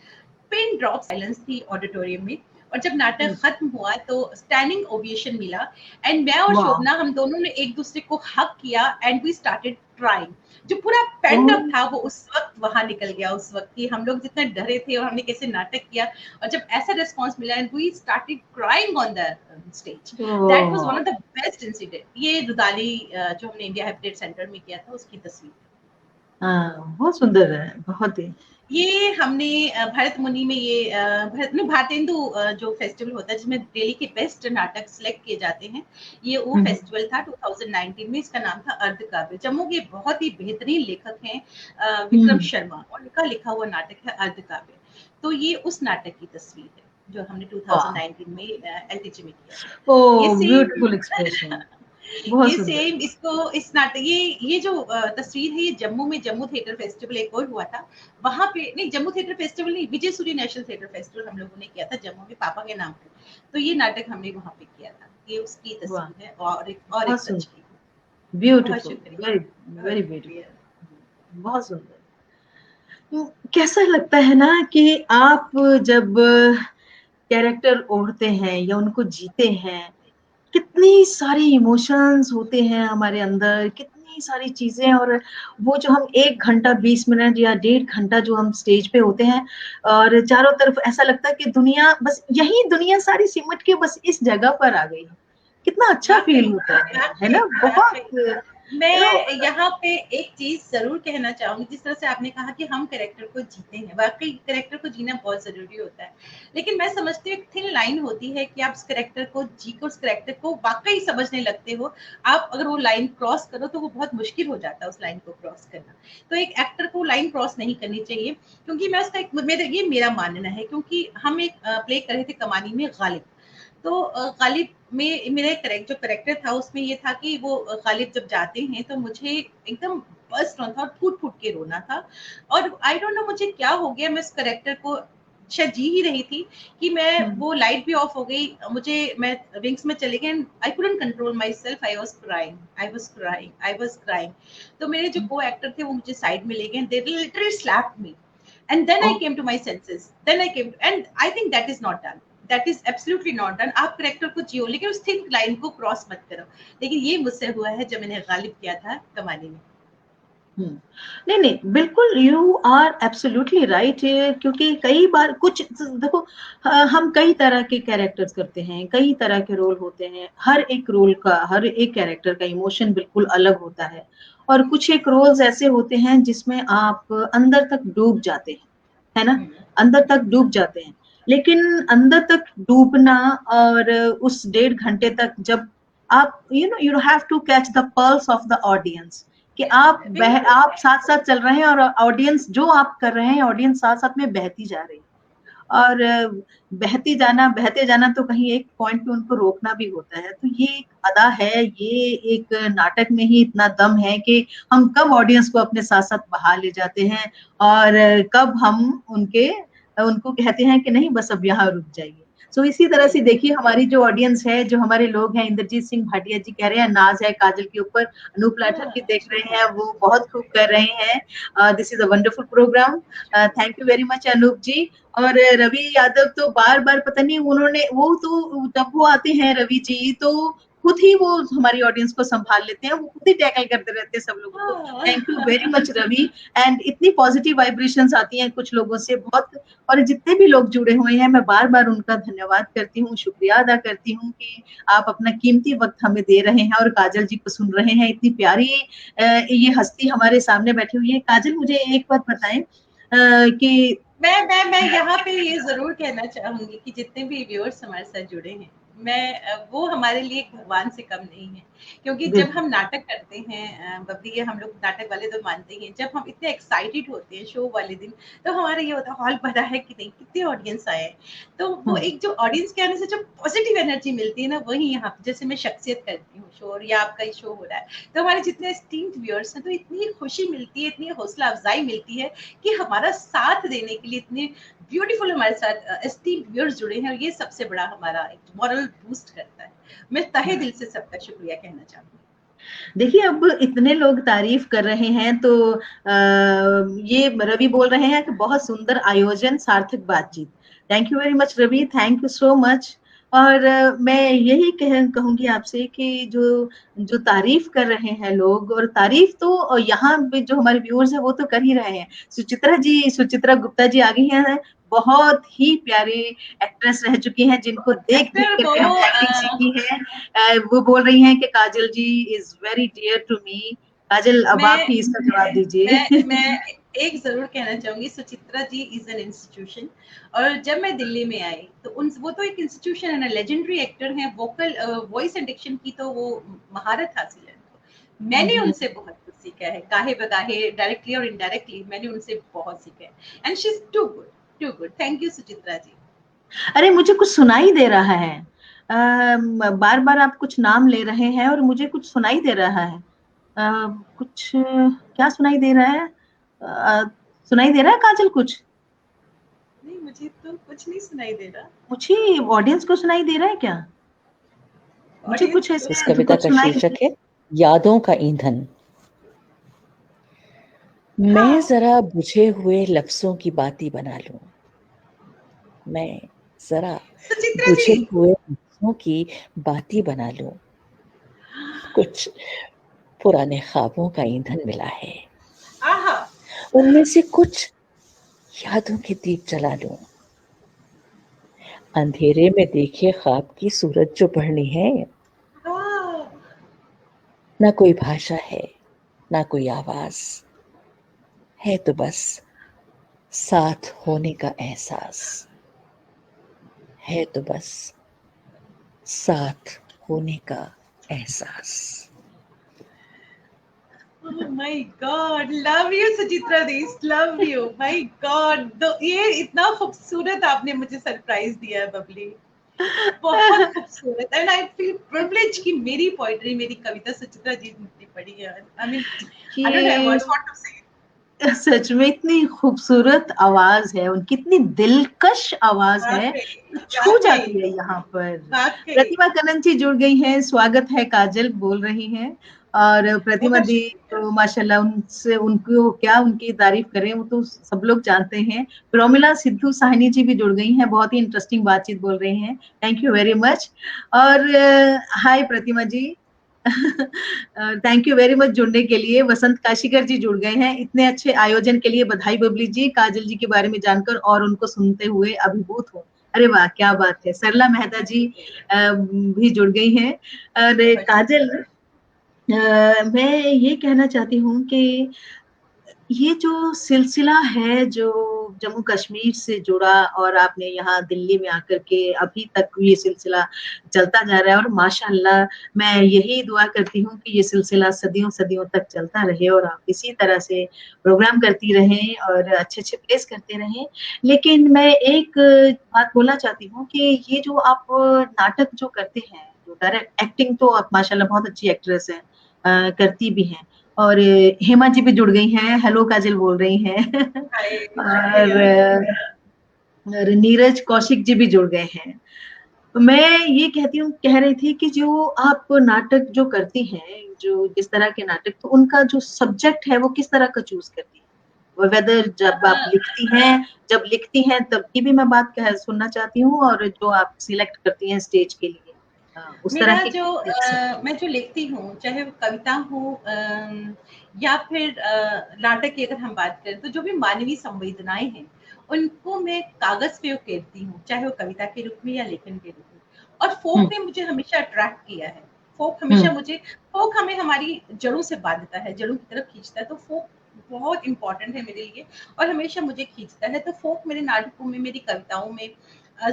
पिन ड्रॉप साइलेंस थी ऑडिटोरियम में। और जब नाटक खत्म हुआ तो स्टैंडिंग ओवेशन मिला। एंड मैं और वाह। शोभना, हम दोनों ने एक दूसरे को हक किया, एंड वी स्टार्टेड क्राइंग। जो पूरा पेंट ओह। अप था वो उस वक्त वहां निकल गया। उस वक्त की हम लोग जितने डरे थे, और हमने कैसे नाटक किया, और जब ऐसा रिस्पांस मिला, and we started crying on the stage. That was one oh. Of the best incident. ये रुदाली जो हमने इंडिया हैबिटेट सेंटर में किया था, उसकी तस्वीर। हाँ, बहुत सुंदर है, बहुत ही। ये हमने भारत मुनि में, ये भारतेंदु जो फेस्टिवल होता है जिसमें दिल्ली के बेस्ट नाटक सिलेक्ट किए जाते हैं, ये वो हम्म। फेस्टिवल था 2019 में। इसका नाम था अर्धकाव्य। जम्मू के बहुत ही बेहतरीन लेखक हैं विक्रम हम्म। शर्मा, उनका लिखा हुआ नाटक है अर्धकाव्य। तो ये उस नाटक की तस्वीर है जो हमने वाह। 2019 में एलटीजी में किया था। ओ, ये ब्यूटीफुल सेम एक्सप्रेशन। बहुत ये सुंदर। सेम इसको इस नाटक, ये जो तस्वीर है, ये जम्मू में जम्मू थिएटर फेस्टिवल एक और हुआ था। वहां पे नहीं, जम्मू थिएटर फेस्टिवल नहीं, विजय सूर्य नेशनल थिएटर फेस्टिवल हम लोगों ने किया था जम्मू में, पापा के नाम पे। तो ये नाटक हमने वहां पे किया था। ये उसकी वाह, तस्वीर है, और एक बहुत सच सुंदर। की। बहुत ब्यूटीफुल। शुक्रिया, वेरी, बहुत वेरी शुक्रिया। ब्यूटीफुल। बहुत सुंदर। तो कैसा लगता है ना कि आप जब कैरेक्टर ओढ़ते हैं या उनको जीते हैं, कितनी सारी इमोशंस होते हैं हमारे अंदर, कितनी सारी चीजें। और वो जो हम 1 घंटा 20 मिनट या 1.5 घंटा जो हम स्टेज पे होते हैं, और चारों तरफ ऐसा लगता है कि दुनिया, बस यही दुनिया सारी सिमट के बस इस जगह पर आ गई है। कितना अच्छा वाकई, फील होता है वाकई, ना? बहुत, वाकई। You know. मैं यहाँ पे एक चीज जरूर कहना चाहूंगी, जिस तरह से आपने कहा कि हम कैरेक्टर को जीते हैं, वाकई कैरेक्टर को जीना बहुत जरूरी होता है। लेकिन मैं समझती हूँ एक थिन लाइन होती है कि आप उस कैरेक्टर को जी कर, उस कैरेक्टर को वाकई समझने लगते हो। आप अगर वो लाइन क्रॉस करो तो वो बहुत मुश्किल हो जाता है उस लाइन को क्रॉस करना। तो एक एक्टर को लाइन क्रॉस नहीं करनी चाहिए, क्योंकि मैं उसका ये मेरा मानना है। क्योंकि हम एक प्ले कर रहे थे कमानी में गालिब। तो गालिब में मेरा जो करेक्टर था उसमें ये था कि वो गालिब जब जाते हैं तो मुझे एकदम बस्ट होना था और फूट फूट के रोना था। और आई डोंट नो मुझे क्या हो गया, मैं उस करेक्टर को शायद जी ही रही थी कि मैं, वो लाइट भी ऑफ हो गई, मैं विंग्स में चली गई, I couldn't control my self, I was crying. तो मेरे जो को एक्टर थे वो मुझे साइड में ले गए, they literally slapped me, and then I came to my senses, and I think that is not done, that is absolutely not done। आप करेक्टर को जियो, लेकिन उस थिन लाइन को क्रॉस मत करो। लेकिन ये मुझसे हुआ है जब मैंने गालिब किया था कमानी में। नहीं नहीं, बिल्कुल यू आर एब्सोल्युटली राइट। क्योंकि कई बार कुछ देखो, हम कई तरह के कैरेक्टर्स करते हैं, कई तरह के रोल होते हैं, हर एक रोल का, हर एक कैरेक्टर का इमोशन बिल्कुल अलग होता है। और कुछ एक रोल्स ऐसे होते हैं जिसमें आप अंदर तक डूब जाते हैं, है ना, अंदर तक डूब जाते हैं। लेकिन अंदर तक डूबना और उस 1.5 घंटे तक जब आप you have to catch the pulse of the audience, कि आप साथ साथ चल रहे हैं और ऑडियंस जो आप कर रहे हैं, ऑडियंस साथ साथ में बहती जा रही है। और बहते जाना तो कहीं एक पॉइंट पे उनको रोकना भी होता है। तो ये एक अदा है, ये एक नाटक में ही इतना दम है कि हम कब ऑडियंस को अपने साथ साथ बहा ले जाते हैं और कब हम उनको कहते हैं कि नहीं बस अब यहाँ रुक जाइए। सो इसी तरह से देखिए हमारी जो ऑडियंस है, जो हमारे लोग हैं, इंद्रजीत सिंह भाटिया जी कह रहे हैं नाज है काजल के ऊपर, अनूप लाठर जी देख रहे हैं वो बहुत खूब कर रहे हैं, this is a wonderful programme, thank you very much Anoop ji. और रवि यादव तो बार बार पता नहीं वो तो जब वो आते हैं रवि जी तो खुद ही वो हमारी ऑडियंस को संभाल लेते हैं, वो खुद ही टैकल करते रहते हैं सब लोगों को। Thank you very much Ravi. And इतनी पॉजिटिव वाइब्रेशंस आती हैं कुछ लोगों से बहुत, और जितने भी लोग जुड़े हुए हैं मैं बार बार उनका धन्यवाद करती हूँ, शुक्रिया अदा करती हूँ कि आप अपना कीमती वक्त हमें दे रहे हैं और काजल जी को सुन रहे हैं। इतनी प्यारी ये हस्ती हमारे सामने बैठी हुई है। काजल मुझे एक बात बताएं कि मैं यहाँ पे ये जरूर कहना चाहूंगी कि जितने भी व्यूअर्स हमारे साथ जुड़े हैं, वो हमारे लिए भगवान से कम नहीं है। क्योंकि जब हम नाटक करते हैं बबली, हम लोग नाटक वाले तो मानते हैं, जब हम इतने एक्साइटेड होते हैं शो वाले दिन, तो हमारा ये होता है हॉल भरा है कि नहीं, कितने ऑडियंस आए। तो वो एक जो ऑडियंस के आने से जो पॉजिटिव एनर्जी मिलती है ना, वही यहाँ जैसे मैं शख्सियत करती हूँ शो, और या आपका ही शो हो रहा है, तो हमारे जितने एस्टीम्ड व्यूअर्स हैं, तो इतनी खुशी मिलती है, इतनी हौसला अफजाई मिलती है कि हमारा साथ देने के लिए इतने ब्यूटीफुल हमारे साथ एस्टीम्ड व्यूअर्स जुड़े हैं, और ये सबसे बड़ा हमारा एक मॉरल बूस्ट करता है। मैं तहे दिल से सबका शुक्रिया कहना चाहूंगी। देखिए अब इतने लोग तारीफ कर रहे हैं तो ये रवि बोल रहे हैं कि बहुत सुंदर आयोजन, सार्थक बातचीत। Thank you very much Ravi, thank you so much. और मैं यही कहूंगी आपसे कि जो तारीफ कर रहे हैं लोग, और तारीफ तो यहाँ पे जो हमारे व्यूअर्स हैं वो तो कर ही रहे हैं। सुचित्रा गुप्ता जी आ गई हैं, बहुत ही प्यारी एक्ट्रेस रह चुकी हैं, जिनको देख देख करके हमने एक्टिंग सीखी है। वो बोल रही हैं कि Kajal ji is very dear to me. Kajal अब आप ही इसका जवाब दीजिए। मैं एक जरूर कहना चाहूंगी, सुचित्रा जी इज एन इंस्टीट्यूशन। और जब मैं दिल्ली में आई तो वो तो एक इंस्टीट्यूशन है ना, लेजेंडरी एक्टर हैं, वोकल वॉइस एंड डिक्शन की तो वो महारत हासिल है। मैंने उनसे बहुत कुछ सीखा है, गाहे बगाहे, डायरेक्टली और इनडायरेक्टली मैंने उनसे बहुत सीखा है। And she is too good. Thank you Suchitra ji. अरे मुझे कुछ सुनाई दे रहा है, बार बार आप कुछ नाम ले रहे हैं और मुझे कुछ सुनाई दे रहा है। कुछ क्या सुनाई दे रहा है? सुनाई दे रहा है काजल कुछ? नहीं, मुझे तो कुछ नहीं सुनाई दे रहा। मुझे ऑडियंस को सुनाई दे रहा है क्या? मुझे कुछ ऐसे इस कविता का शीर्षक है यादों का ईंधन। मैं जरा बुझे हुए लफ्जों की बाती बना लूं, मैं जरा बुझे हुए लफ्जों की बाती बना लूं, कुछ पुराने ख्वाबों का ईंधन मिला है, उनमें से कुछ यादों के दीप जला लूं, अंधेरे में देखे ख्वाब की सूरत जो बढ़नी है। ना कोई भाषा है, ना कोई आवाज है, तो बस साथ होने का एहसास है, तो बस साथ होने का एहसास। Oh my God, love you Suchitra the, love you, my God, ये इतना खूबसूरत आपने मुझे सरप्राइज दिया है बबली, बहुत खूबसूरत। एंड आई फील प्रिविलेज कि मेरी पोइट्री, मेरी कविता सुचित्रा जी ने पढ़ी है। I mean, I don't have words what to say. सच में इतनी खूबसूरत आवाज है उनकी, इतनी दिलकश आवाज है, छू जाती है यहाँ पर। प्रतिमा कनन जी जुड़ गई हैं, स्वागत है काजल बोल रही हैं। और प्रतिमा दी तो माशाल्लाह, उनसे उनको क्या उनकी तारीफ करें, वो तो सब लोग जानते हैं। प्रोमिला सिद्धू साहनी जी भी जुड़ गई हैं, बहुत ही इंटरेस्टिंग बातचीत बोल रही हैं, थैंक यू वेरी मच। और हाय प्रतिमा जी, थैंक यू वेरी मच जुड़ने के लिए। वसंत काशीकर जी जुड़ गए हैं, इतने अच्छे आयोजन के लिए बधाई बबली जी, काजल जी के बारे में जानकर और उनको सुनते हुए अभिभूत हूँ। अरे वाह क्या बात है। सरला मेहता जी भी जुड़ गई हैं। अरे काजल, मैं ये कहना चाहती हूँ कि ये जो सिलसिला है जो जम्मू कश्मीर से जुड़ा, और आपने यहाँ दिल्ली में आकर के अभी तक ये सिलसिला चलता जा रहा है, और माशाल्लाह मैं यही दुआ करती हूँ कि ये सिलसिला सदियों सदियों तक चलता रहे और आप इसी तरह से प्रोग्राम करती रहें और अच्छे-अच्छे प्लेस करते रहें। लेकिन मैं एक बात बोलना चाहती हूँ कि ये जो आप नाटक जो करते हैं, जो डायरेक्ट एक्टिंग, तो आप माशाल्लाह बहुत अच्छी एक्ट्रेस हैं, करती भी हैं। और हेमा जी भी जुड़ गई हैं, हेलो काजल बोल रही हैं। और नीरज कौशिक जी भी जुड़ गए हैं। मैं ये कहती हूँ, कह रही थी कि जो आप नाटक जो करती हैं, जो जिस तरह के नाटक, तो उनका जो सब्जेक्ट है वो किस तरह का चूज करती है, वेदर जब आप लिखती हैं तब की भी मैं बात सुनना चाहती हूँ, और जो आप सिलेक्ट करती हैं स्टेज के लिए, उस तरह मेरा के जो मैं जो लिखती हूँ, चाहे वो कविता हो या फिर नाटक की अगर हम बात करें, तो जो भी मानवीय संवेदनाएं हैं उनको मैं कागज पे उकेरती हूँ, चाहे वो कविता के रूप में या लेखन के रूप में। और फोक ने मुझे हमेशा अट्रैक्ट किया है। फोक हमें हमारी जड़ों से बांधता है, जड़ों की तरफ खींचता है, तो फोक बहुत इंपॉर्टेंट है मेरे लिए और हमेशा मुझे खींचता है। तो फोक मेरे नाटकों में, मेरी कविताओं में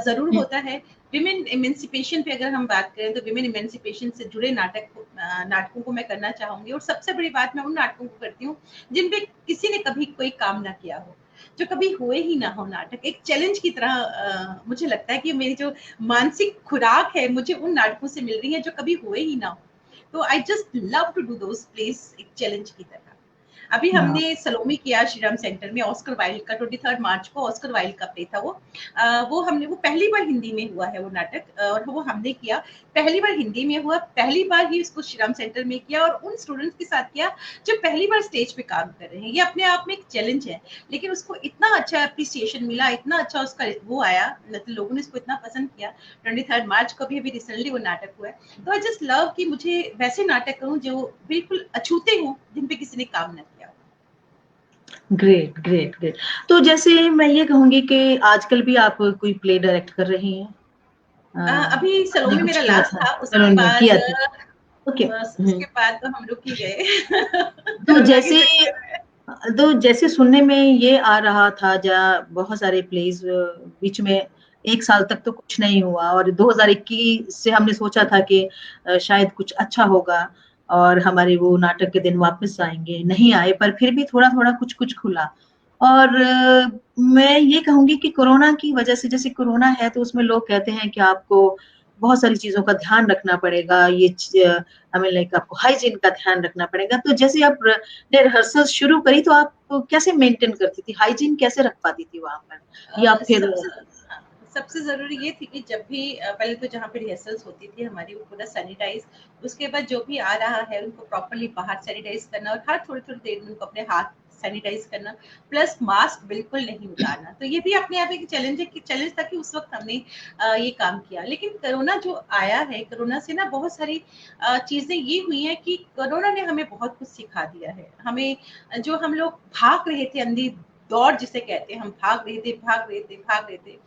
जरूर होता है। विमेन इमेंसिपेशन पे अगर हम बात करें, तो विमेन इमेंसिपेशन से जुड़े नाटकों को मैं करना चाहूंगी। और सबसे बड़ी बात, मैं उन नाटकों को करती हूँ जिन पे किसी ने कभी कोई काम ना किया हो, जो कभी हुए ही ना हो। नाटक एक चैलेंज की तरह मुझे लगता है कि मेरी जो मानसिक खुराक है मुझे उन नाटकों से मिल रही है जो कभी हुए ही ना हो। तो I just love to do those place, एक चैलेंज की तरह। अभी हमने सलोमी किया श्रीराम सेंटर में, ऑस्कर वाइल्ड का 23 मार्च को ऑस्कर वाइल्ड का प्ले था वो पहली बार हिंदी में हुआ है वो नाटक, और वो हमने किया, पहली बार हिंदी में हुआ, पहली बार ही उसको श्रीराम सेंटर में किया और उन स्टूडेंट्स के साथ किया जो पहली बार स्टेज पे काम कर रहे हैं। ये अपने आप में एक चैलेंज है, लेकिन उसको इतना अच्छा अप्रिसिएशन मिला, इतना अच्छा उसका वो आया, मतलब लोगों ने इसको इतना पसंद किया। 23 मार्च को भी अभी रिसेंटली वो नाटक हुआ है। तो आई जस्ट लव कि मुझे वैसे नाटक करूं जो बिल्कुल अछूते हों, जिन पे किसी ने काम ना किया। Great great great. तो जैसे मैं ये कहूंगी कि आजकल भी आप कोई प्ले डायरेक्ट कर रही हैं? अभी सलोमी कुछ मेरा किया लास्ट था, सलोनी में किया था। ओके। उसके बाद तो हम रुक ही गए। तो कोरोना के जैसे चक्कर में। सुनने में ये आ रहा था, जहाँ बहुत सारे प्लेस बीच में 1 साल तक तो कुछ नहीं हुआ, और 2021 से हमने सोचा था कि शायद कुछ अच्छा होगा और हमारे वो नाटक के दिन वापस आएंगे, नहीं आए, पर फिर भी थोड़ा थोड़ा कुछ कुछ खुला। और मैं ये कहूंगी कि कोरोना की वजह से, जैसे कोरोना है तो उसमें लोग कहते हैं कि आपको बहुत सारी चीजों का ध्यान रखना पड़ेगा, हमें लाइक आपको हाइजीन का ध्यान रखना पड़ेगा। तो जैसे आप ने रिहर्सल शुरू करी, तो आप कैसे मेंटेन करती थी, हाइजीन कैसे रख पाती थी वहां पर, या फिर? सबसे जरूरी ये थी कि जब भी पहले तो जहाँ पे रिहर्सल्स होती थी हमारी, वो पूरा सैनिटाइज, उसके बाद जो भी आ रहा है उनको प्रॉपरली बाहर सैनिटाइज करना और हर थोड़ी थोड़ी देर में उनको अपने हाथ सैनिटाइज करना, प्लस मास्क बिल्कुल नहीं उतारना। तो ये भी अपने आप एक चैलेंज था कि उस वक्त हमने ये काम किया। लेकिन कोरोना जो आया है, कोरोना से ना बहुत सारी चीजें ये हुई हैं कि कोरोना ने हमें बहुत कुछ सिखा दिया है। हमें जो हम लोग भाग रहे थे, अंधी दौड़ जिसे कहते हैं, हम भाग रहे थे,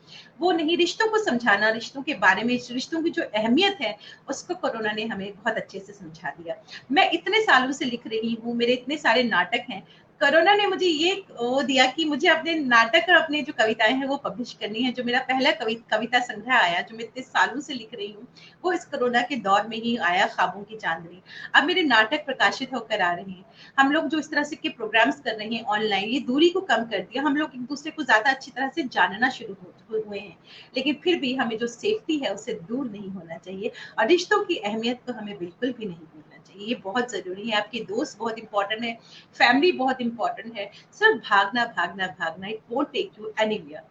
वो नहीं, रिश्तों को समझाना, रिश्तों के बारे में, रिश्तों की जो अहमियत है उसको कोरोना ने हमें बहुत अच्छे से समझा दिया। मैं इतने सालों से लिख रही हूँ, मेरे इतने सारे नाटक हैं, कोरोना ने मुझे ये वो दिया कि मुझे अपने नाटक और अपने जो कविताएं हैं वो पब्लिश करनी है। जो मेरा पहला कविता संग्रह आया, जो मैं इतने सालों से लिख रही हूँ, वो इस कोरोना के दौर में ही आया, ख्वाबों की चांदनी। अब मेरे नाटक प्रकाशित होकर आ रहे हैं। हम लोग जो इस तरह से के प्रोग्राम्स कर रहे हैं ऑनलाइन, ये दूरी को कम कर दिया, हम लोग एक दूसरे को ज्यादा अच्छी तरह से जानना शुरू हुए हैं। लेकिन फिर भी हमें जो सेफ्टी है उससे दूर नहीं होना चाहिए और रिश्तों की अहमियत तो हमें बिल्कुल भी नहीं भूलना चाहिए। ये बहुत जरूरी है, आपके दोस्त बहुत इंपॉर्टेंट है, फैमिली बहुत इंपॉर्टेंट है, सिर्फ भागना भागना भागना, it won't take you anywhere.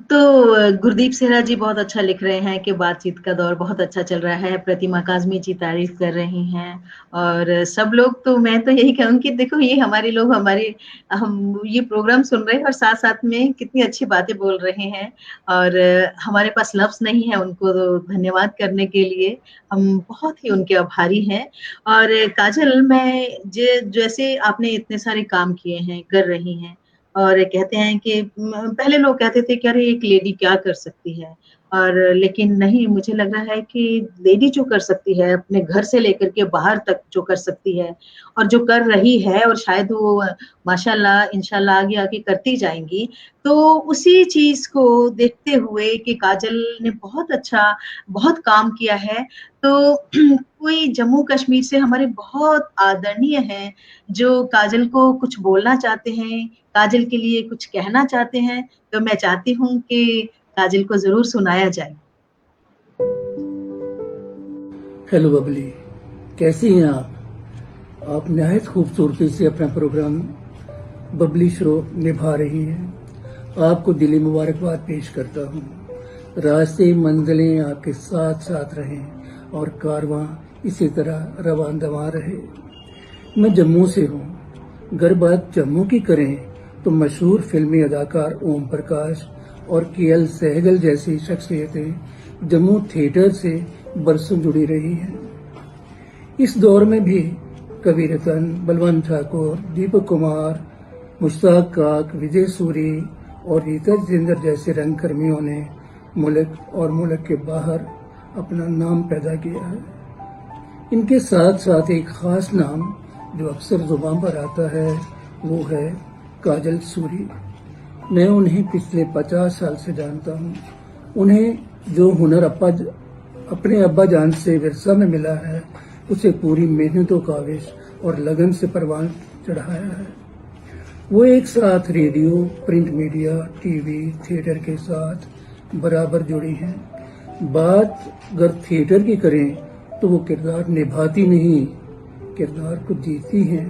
तो गुरदीप सेहरा जी बहुत अच्छा लिख रहे हैं कि बातचीत का दौर बहुत अच्छा चल रहा है। प्रतिमा काज़मी जी तारीफ कर रही हैं और सब लोग, तो मैं तो यही कहूँगी कि देखो ये हमारे लोग हम ये प्रोग्राम सुन रहे हैं और साथ साथ में कितनी अच्छी बातें बोल रहे हैं और हमारे पास लफ्ज नहीं है उनको तो धन्यवाद करने के लिए। हम बहुत ही उनके आभारी हैं। और काजल, मैं जैसे आपने इतने सारे काम किए हैं, कर रही हैं, और कहते हैं कि पहले लोग कहते थे कि अरे एक लेडी क्या कर सकती है, और लेकिन नहीं, मुझे लग रहा है कि लेडी जो कर सकती है अपने घर से लेकर के बाहर तक जो कर सकती है और जो कर रही है, और शायद वो माशाल्लाह इंशाल्लाह आगे आगे करती जाएंगी, तो उसी चीज को देखते हुए कि काजल ने बहुत अच्छा बहुत काम किया है, तो कोई जम्मू कश्मीर से हमारे बहुत आदरणीय हैं जो काजल को कुछ बोलना चाहते हैं, काजल के लिए कुछ कहना चाहते हैं, तो मैं चाहती हूँ कि काजल को जरूर सुनाया जाए। हेलो बबली, कैसी हैं आप निहायत खूबसूरती से अपना प्रोग्राम बबली शो निभा रही हैं। आपको दिली मुबारकबाद पेश करता हूँ। रास्ते मंजिलें आपके साथ साथ रहें और कारवां इसी तरह रवान दवा रहे। मैं जम्मू से हूँ। अगर बात जम्मू की करें तो मशहूर फिल्मी अदाकार ओम प्रकाश और केएल सहगल जैसी शख्सियतें जम्मू थिएटर से बरसों जुड़ी रही हैं। इस दौर में भी कवि रतन, बलवंत ठाकुर, दीपक कुमार, मुश्ताक काक, विजय सूरी और रीता जितेंद्र जैसे रंगकर्मियों ने मुल्क और मुल्क के बाहर अपना नाम पैदा किया है। इनके साथ साथ एक खास नाम जो अक्सर जुबान पर आता है वो है काजल सूरी। मैं उन्हें पिछले 50 साल से जानता हूँ। उन्हें जो हुनर अपने अब्बा जान से विरसा में मिला है उसे पूरी मेहनतों काविश और लगन से परवान चढ़ाया है। वो एक साथ radio, print media, TV, theatre के साथ बराबर जुड़ी हैं। बात अगर थिएटर की करें तो वो किरदार निभाती नहीं, किरदार को जीती हैं।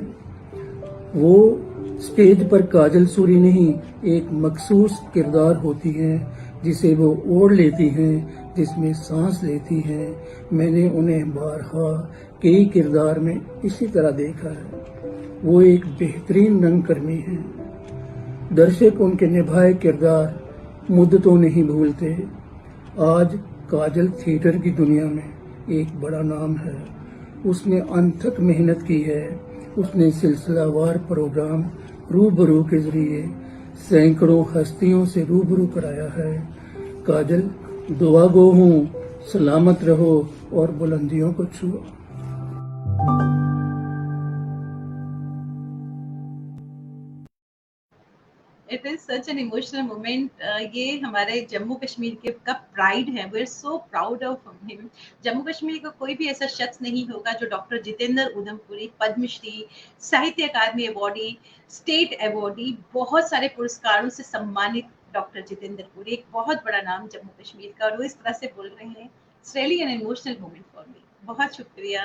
वो स्टेज पर काजल सूरी नहीं, एक मखसूस किरदार होती हैं जिसे वो ओढ़ लेती हैं, जिसमें सांस लेती हैं। मैंने उन्हें बारहा कई किरदार में इसी तरह देखा है। वो एक बेहतरीन रंगकर्मी हैं। दर्शक उनके निभाए किरदार मुद्दतों नहीं भूलते। आज काजल थिएटर की दुनिया में एक बड़ा नाम है। उसने अनथक मेहनत की है। उसने सिलसिलावार प्रोग्राम रूबरू के जरिए सैकड़ों हस्तियों से रूबरू कराया है। काजल, दुआ गो हूँ, सलामत रहो और बुलंदियों को छुओ। It is such an emotional moment. ये हमारे जम्मू कश्मीर के का प्राइड है। We are so proud of him. Jammu Kashmir का कोई भी ऐसा शख्स नहीं होगा जो डॉक्टर जितेंद्र उधमपुरी, पद्मश्री, साहित्य अकादमी अवार्डी, स्टेट अवार्डी, बहुत सारे पुरस्कारों से सम्मानित डॉक्टर जितेंद्र पुरी, एक बहुत बड़ा नाम जम्मू कश्मीर का, और वो इस तरह से बोल रहे हैं। It's really an emotional moment for me. बहुत शुक्रिया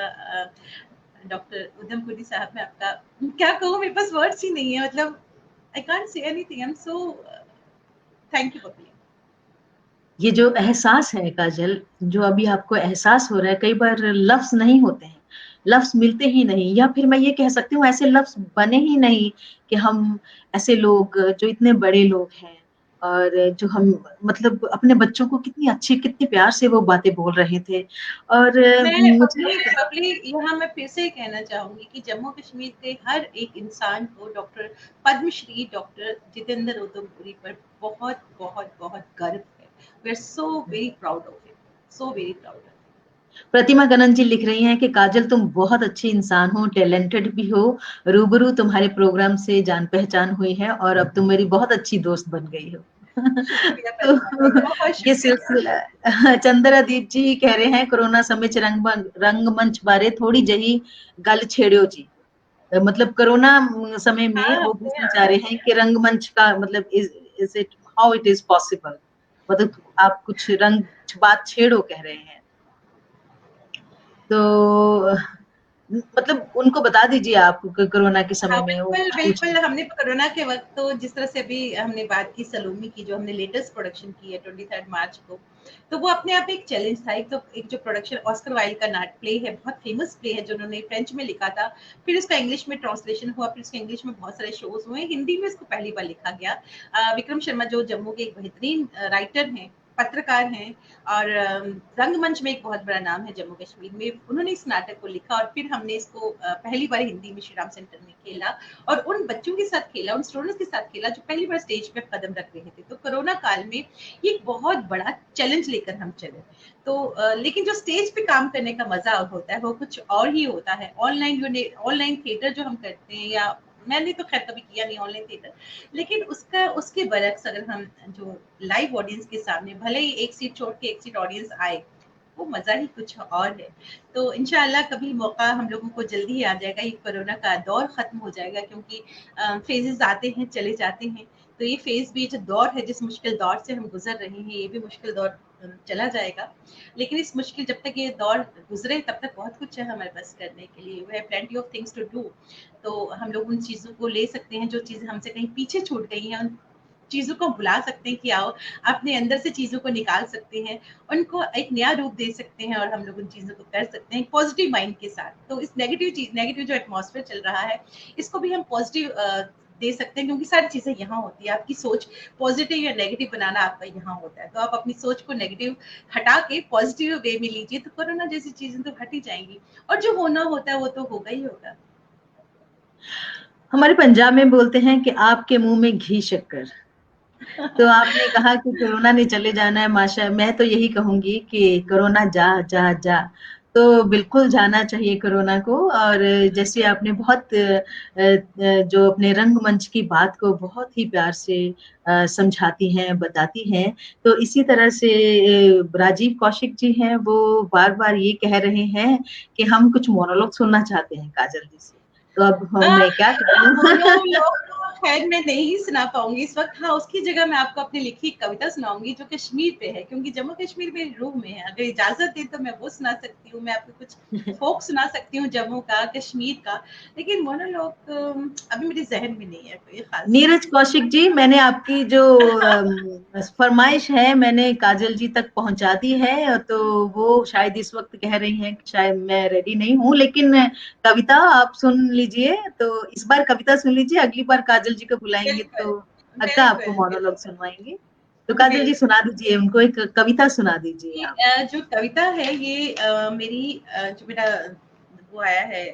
डॉक्टर उधमपुरी साहब। मैं आपका क्या कहूँ, मेरे पास वर्ड्स ही नहीं है। मतलब I can't say anything. I'm so thank you for being. ये जो एहसास है काजल, जो अभी आपको एहसास हो रहा है, कई बार लफ्ज नहीं होते हैं, लफ्ज मिलते ही नहीं, या फिर मैं ये कह सकती हूँ ऐसे लफ्ज बने ही नहीं कि हम ऐसे लोग जो इतने बड़े लोग हैं और जो हम मतलब अपने बच्चों को कितनी अच्छी, कितने प्यार से वो बातें बोल रहे थे। और मैं यहाँ मैं फिर से कहना चाहूंगी कि जम्मू कश्मीर के हर एक इंसान को डॉक्टर पद्मश्री डॉक्टर जितेंद्र उधमपुरी पर बहुत बहुत बहुत गर्व है। We are so very proud of him, so very proud of. Pratima Ganan ji लिख रही हैं कि काजल तुम बहुत अच्छी इंसान हो, टैलेंटेड भी हो, रूबरू तुम्हारे प्रोग्राम से जान पहचान हुई है और अब तुम मेरी बहुत अच्छी दोस्त बन गई हो। तो ये सिलसिला चंद्रदीप जी कह रहे हैं कोरोना समय च रंगमंच बारे थोड़ी जही गल छेड़ियो जी। मतलब कोरोना समय में वो पूछना चाह रहे हैं कि रंगमंच का मतलब is it how it is possible, मतलब आप कुछ रंग बात छेड़ो कह रहे हैं। तो मतलब उनको बता दीजिए आप कोरोना के समय हाँ में वो बिल्कुल पूछ बिल्कुल, हमने कोरोना के वक्त तो जिस तरह से अभी हमने बात की सलोमी की, जो हमने लेटेस्ट प्रोडक्शन की है 23 मार्च को, तो वो अपने आप एक चैलेंज था। एक जो प्रोडक्शन ऑस्कर वाइल्ड का नाट प्ले है, बहुत फेमस प्ले है जो उन्होंने फ्रेंच में लिखा था, फिर उसका इंग्लिश में ट्रांसलेशन हुआ, फिर उसका इंग्लिश में बहुत सारे शोज हुए, हिंदी में इसको पहली बार लिखा गया। विक्रम शर्मा जो जम्मू के एक बेहतरीन राइटर हैं, पत्रकार हैं, और रंगमंच में एक बहुत बड़ा नाम है जम्मू कश्मीर में, उन्होंने इस नाटक को लिखा और फिर हमने इसको पहली बार हिंदी में श्री राम सेंटर में खेला और उन बच्चों के साथ खेला, उन स्टूडेंट्स के साथ खेला जो पहली बार स्टेज पे कदम रख रहे थे। तो कोरोना काल में ये एक बहुत बड़ा चैलेंज लेकर हम चले। तो लेकिन जो स्टेज पे काम करने का मजा होता है वो कुछ और ही होता है। ऑनलाइन थिएटर जो हम करते हैं, या मैंने तो खैर कभी किया नहीं ऑनलाइन थिएटर, लेकिन उसके बरक्स अगर हम जो लाइव ऑडियंस के सामने भले ही एक सीट छोड़ के एक सीट ऑडियंस आए, वो मजा ही कुछ और है। तो इंशाल्लाह कभी मौका हम लोगों को जल्दी ही आ जाएगा, ये कोरोना का दौर खत्म हो जाएगा, क्योंकि फेजेस आते हैं चले जाते हैं। तो ये फेज भी जो दौर है, जिस मुश्किल दौर से हम गुजर रहे हैं, ये भी मुश्किल दौर चला जाएगा। लेकिन इस मुश्किल जब तक ये दौर गुजरे तब तक बहुत कुछ है हमारे पास करने के लिए, we have plenty of things to do. तो हम लोग उन चीजों को ले सकते हैं जो चीजें हमसे कहीं पीछे छूट गई हैं, उन चीजों को बुला सकते हैं कि आओ, अपने अंदर से चीजों को निकाल सकते हैं, उनको एक नया रूप दे सकते हैं और हम लोग उन चीजों को कर सकते हैं पॉजिटिव माइंड के साथ। तो इस नेगेटिव जो एटमॉस्फेयर चल रहा है, इसको भी हम पॉजिटिव दे सकते हैं, क्योंकि सारी चीजें यहाँ होती है। आपकी सोच पॉजिटिव या नेगेटिव बनाना आपका यहाँ होता है। तो आप अपनी सोच को नेगेटिव हटा के पॉजिटिव वे में लीजिए, तो कोरोना जैसी चीजें तो हट ही जाएंगी, और जो होना होता है वो तो होगा ही होगा। हमारे पंजाब में बोलते हैं कि आपके मुंह में घी शक्कर। तो आपने कहा कि कोरोना ने चले जाना है, माशा मैं तो यही कहूंगी कि कोरोना जा जा जा। तो बिल्कुल जाना चाहिए कोरोना को। और जैसे आपने बहुत जो अपने रंगमंच की बात को बहुत ही प्यार से समझाती हैं, बताती हैं, तो इसी तरह से राजीव कौशिक जी हैं, वो बार बार ये कह रहे हैं कि हम कुछ मोनोलॉग सुनना चाहते हैं काजल जी से। तो अब मैं क्या करूं? खैर मैं नहीं सुना पाऊंगी इस वक्त। हाँ, उसकी जगह मैं आपको अपनी लिखी कविता सुनाऊंगी जो कश्मीर पे है, क्योंकि जम्मू कश्मीर मेरी रूह में है। अगर इजाजत दे तो मैं वो सुना सकती हूँ, मैं आपको कुछ फोक सुना सकती हूँ जम्मू का, कश्मीर का, लेकिन मोनोलॉग अभी मेरे जहन में नहीं है कोई खास। नीरज कौशिक जी, मैंने आपकी जो फरमाइश है मैंने काजल जी तक पहुंचा दी है, तो वो शायद इस वक्त कह रही हैं कि शायद मैं रेडी नहीं हूं, लेकिन कविता आप सुन लीजिए। तो इस बार कविता सुन लीजिए, अगली बार काजल जी को बुलाएंगे बिल्कुल तो पक्का आपको मोनोलॉग सुनवाएंगे। तो काजल जी सुना दीजिए, उनको एक कविता सुना दीजिए आप। जो कविता है ये जो मेरा वो आया है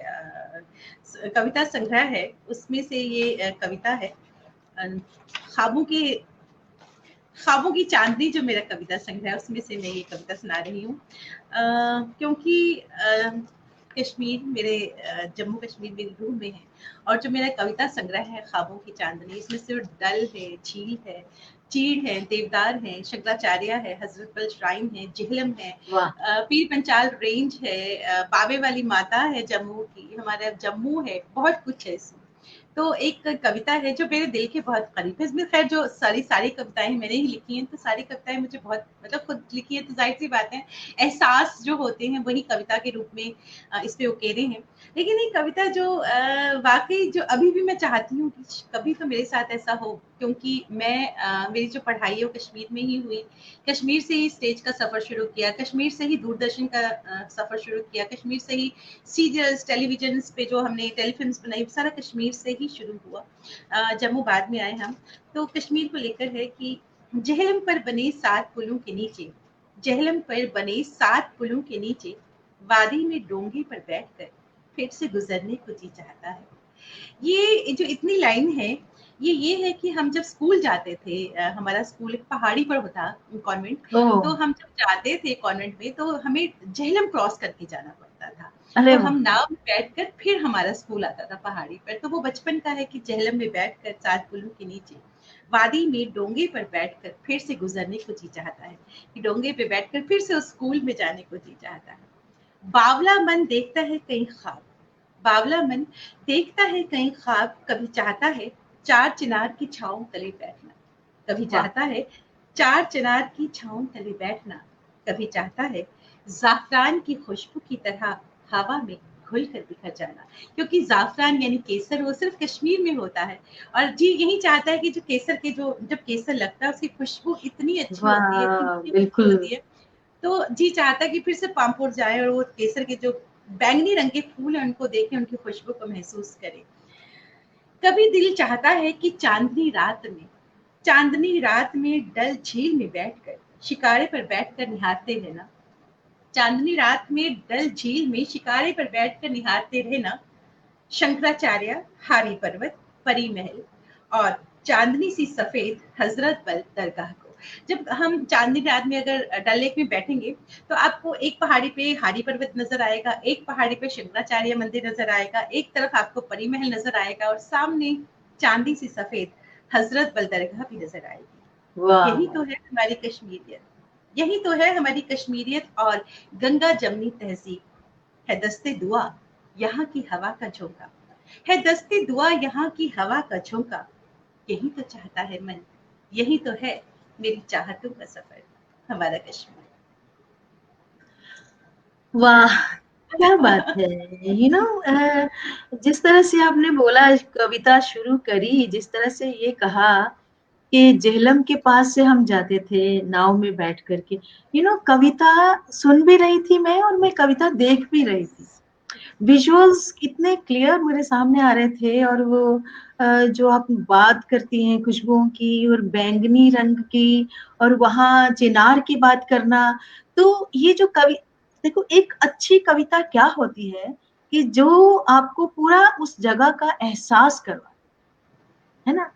कविता संग्रह है, उसमें से ये कविता है। ख्वाबों की चांदनी जो मेरा कविता संग्रह है, उसमें से मैं ये कविता सुना रही हूँ। क्योंकि कश्मीर मेरे जम्मू कश्मीर मेरी रूह में है, और जो मेरा कविता संग्रह है ख्वाबों की चांदनी, इसमें सिर्फ डल है, झील है, चीड़ है, देवदार है, शंकराचार्य है, हजरतबल श्राइन है, जेहलम है, पीर पंचाल रेंज है, बाबे वाली माता है जम्मू की, हमारा जम्मू है, बहुत कुछ है इसमें। तो एक कविता है जो मेरे दिल के बहुत करीब है। इसमें खैर जो सारी कविताएं मैंने ही लिखी हैं, तो सारी कविताएं मुझे बहुत मतलब खुद लिखी है, तो जाहिर सी बात है एहसास जो होते हैं वही कविता के रूप में इस पे उकेरे हैं। लेकिन ये कविता जो वाकई जो अभी भी मैं चाहती हूँ कि कभी तो मेरे साथ ऐसा हो, क्योंकि मैं मेरी जो पढ़ाई है वो कश्मीर में ही हुई, कश्मीर से ही स्टेज का सफर शुरू किया, कश्मीर से ही दूरदर्शन का सफर शुरू किया, कश्मीर से ही सीरियल्स टेलीविजन पे जो हमने टेलीफिल्म बनाई, सारा कश्मीर से ही शुरू हुआ। जम्मू बाद में आए हम। तो कश्मीर को लेकर है कि जेहलम पर बने 7 पुलों के नीचे, जेहलम पर बने 7 पुलों के नीचे, वादी में डोंगे पर बैठकर फिर से गुजरने को जी चाहता है। ये जो इतनी लाइन है, ये है कि हम जब स्कूल जाते थे, हमारा स्कूल एक पहाड़ी पर होता कॉन्वेंट, तो हम जब जाते थे कॉन्वेंट में तो हमें जेहलम क्रॉस करके जाना पड़ता था। तो हम नाव में बैठकर फिर हमारा स्कूल आता था पहाड़ी पर। तो वो बचपन का है कि जेहलम में बैठकर 7 पुलों के नीचे, वादी में डोंगे पर बैठकर फिर से गुजरने को जी चाहता है, कि डोंगे पे बैठकर फिर से उस स्कूल में जाने को जी चाहता है। बावला मन देखता है कहीं ख्वाब, बावला मन देखता है कहीं ख्वाब, कभी चाहता है 4 चिनार की छांव तले बैठना, कभी चाहता है 4 चिनार की छांव तले बैठना, कभी चाहता है जाफरान की खुशबू की तरह हवा में घुल कर बिखर जाना, क्योंकि जाफरान यानी केसर वो सिर्फ कश्मीर में होता है। और जी यही चाहता है कि जो केसर के जो जब केसर लगता है उसकी खुशबू इतनी अच्छी होती है, इतनी वाह, मीठी बिल्कुल। होती है। तो जी चाहता है कि फिर से पामपुर जाए और वो केसर के जो बैंगनी रंग के फूल हैं उनको देखें, उनकी खुशबू को महसूस करें। कभी दिल चाहता है कि चांदनी रात में डल झील में बैठकर शिकारे पर बैठकर निहारते रहना। चांदनी रात में डल झील में शिकारे पर बैठकर निहारते रहना शंकराचार्य, हारी पर्वत, परी महल और चांदनी सी सफेद हजरत बल दरगाह को। जब हम चांदनी रात में अगर डल लेक में बैठेंगे तो आपको एक पहाड़ी पे हारी पर्वत नजर आएगा, एक पहाड़ी पे शंकराचार्य मंदिर नजर आएगा, एक तरफ आपको परी महल नजर आएगा और सामने चांदी सी सफेद हजरत बल दरगाह भी नजर आएगी। वाह, यही तो है हमारी कश्मीरियत, यही तो है हमारी कश्मीरियत और गंगा जमनी तहजीब। है दस्ते दुआ यहाँ की हवा का झोंका, है दस्ते दुआ यहाँ की हवा का झोंका। यही तो चाहता है मन, यही तो है मेरी चाहतों का सफर, हमारा कश्मीर। वाह, क्या बात है। जिस तरह से आपने बोला, कविता शुरू करी, जिस तरह से ये कहा कि जेहलम के पास से हम जाते थे नाव में बैठ करके, कविता सुन भी रही थी मैं और मैं कविता देख भी रही थी। विजुअल्स कितने क्लियर मेरे सामने आ रहे थे, और वो जो आप बात करती हैं खुशबुओं की और बैंगनी रंग की, और वहाँ चिनार की बात करना, तो ये जो कवि, देखो एक अच्छी कविता क्या होती है कि जो आपको पूरा उस जगह का एहसास करवा, है ना।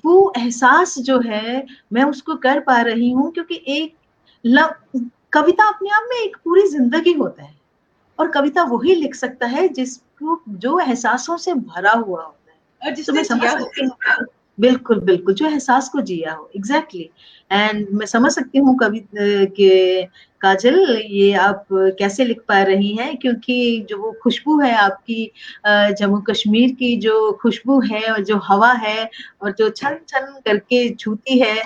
वो एहसास जो है मैं उसको कर पा रही हूँ, क्योंकि कविता अपने आप में एक पूरी जिंदगी होता है, और कविता वही लिख सकता है जिसको जो एहसासों से भरा हुआ होता है। और तो जिसने मैं समझ जिया हो। सकती हूँ, बिल्कुल बिल्कुल, जो एहसास को जिया हो, एग्जैक्टली। एंड मैं समझ सकती हूँ कवि के काजल, ये आप कैसे लिख पा रही हैं, क्योंकि जो वो खुशबू है आपकी, जम्मू कश्मीर की जो खुशबू है और जो हवा है और जो छन छन करके छूती है,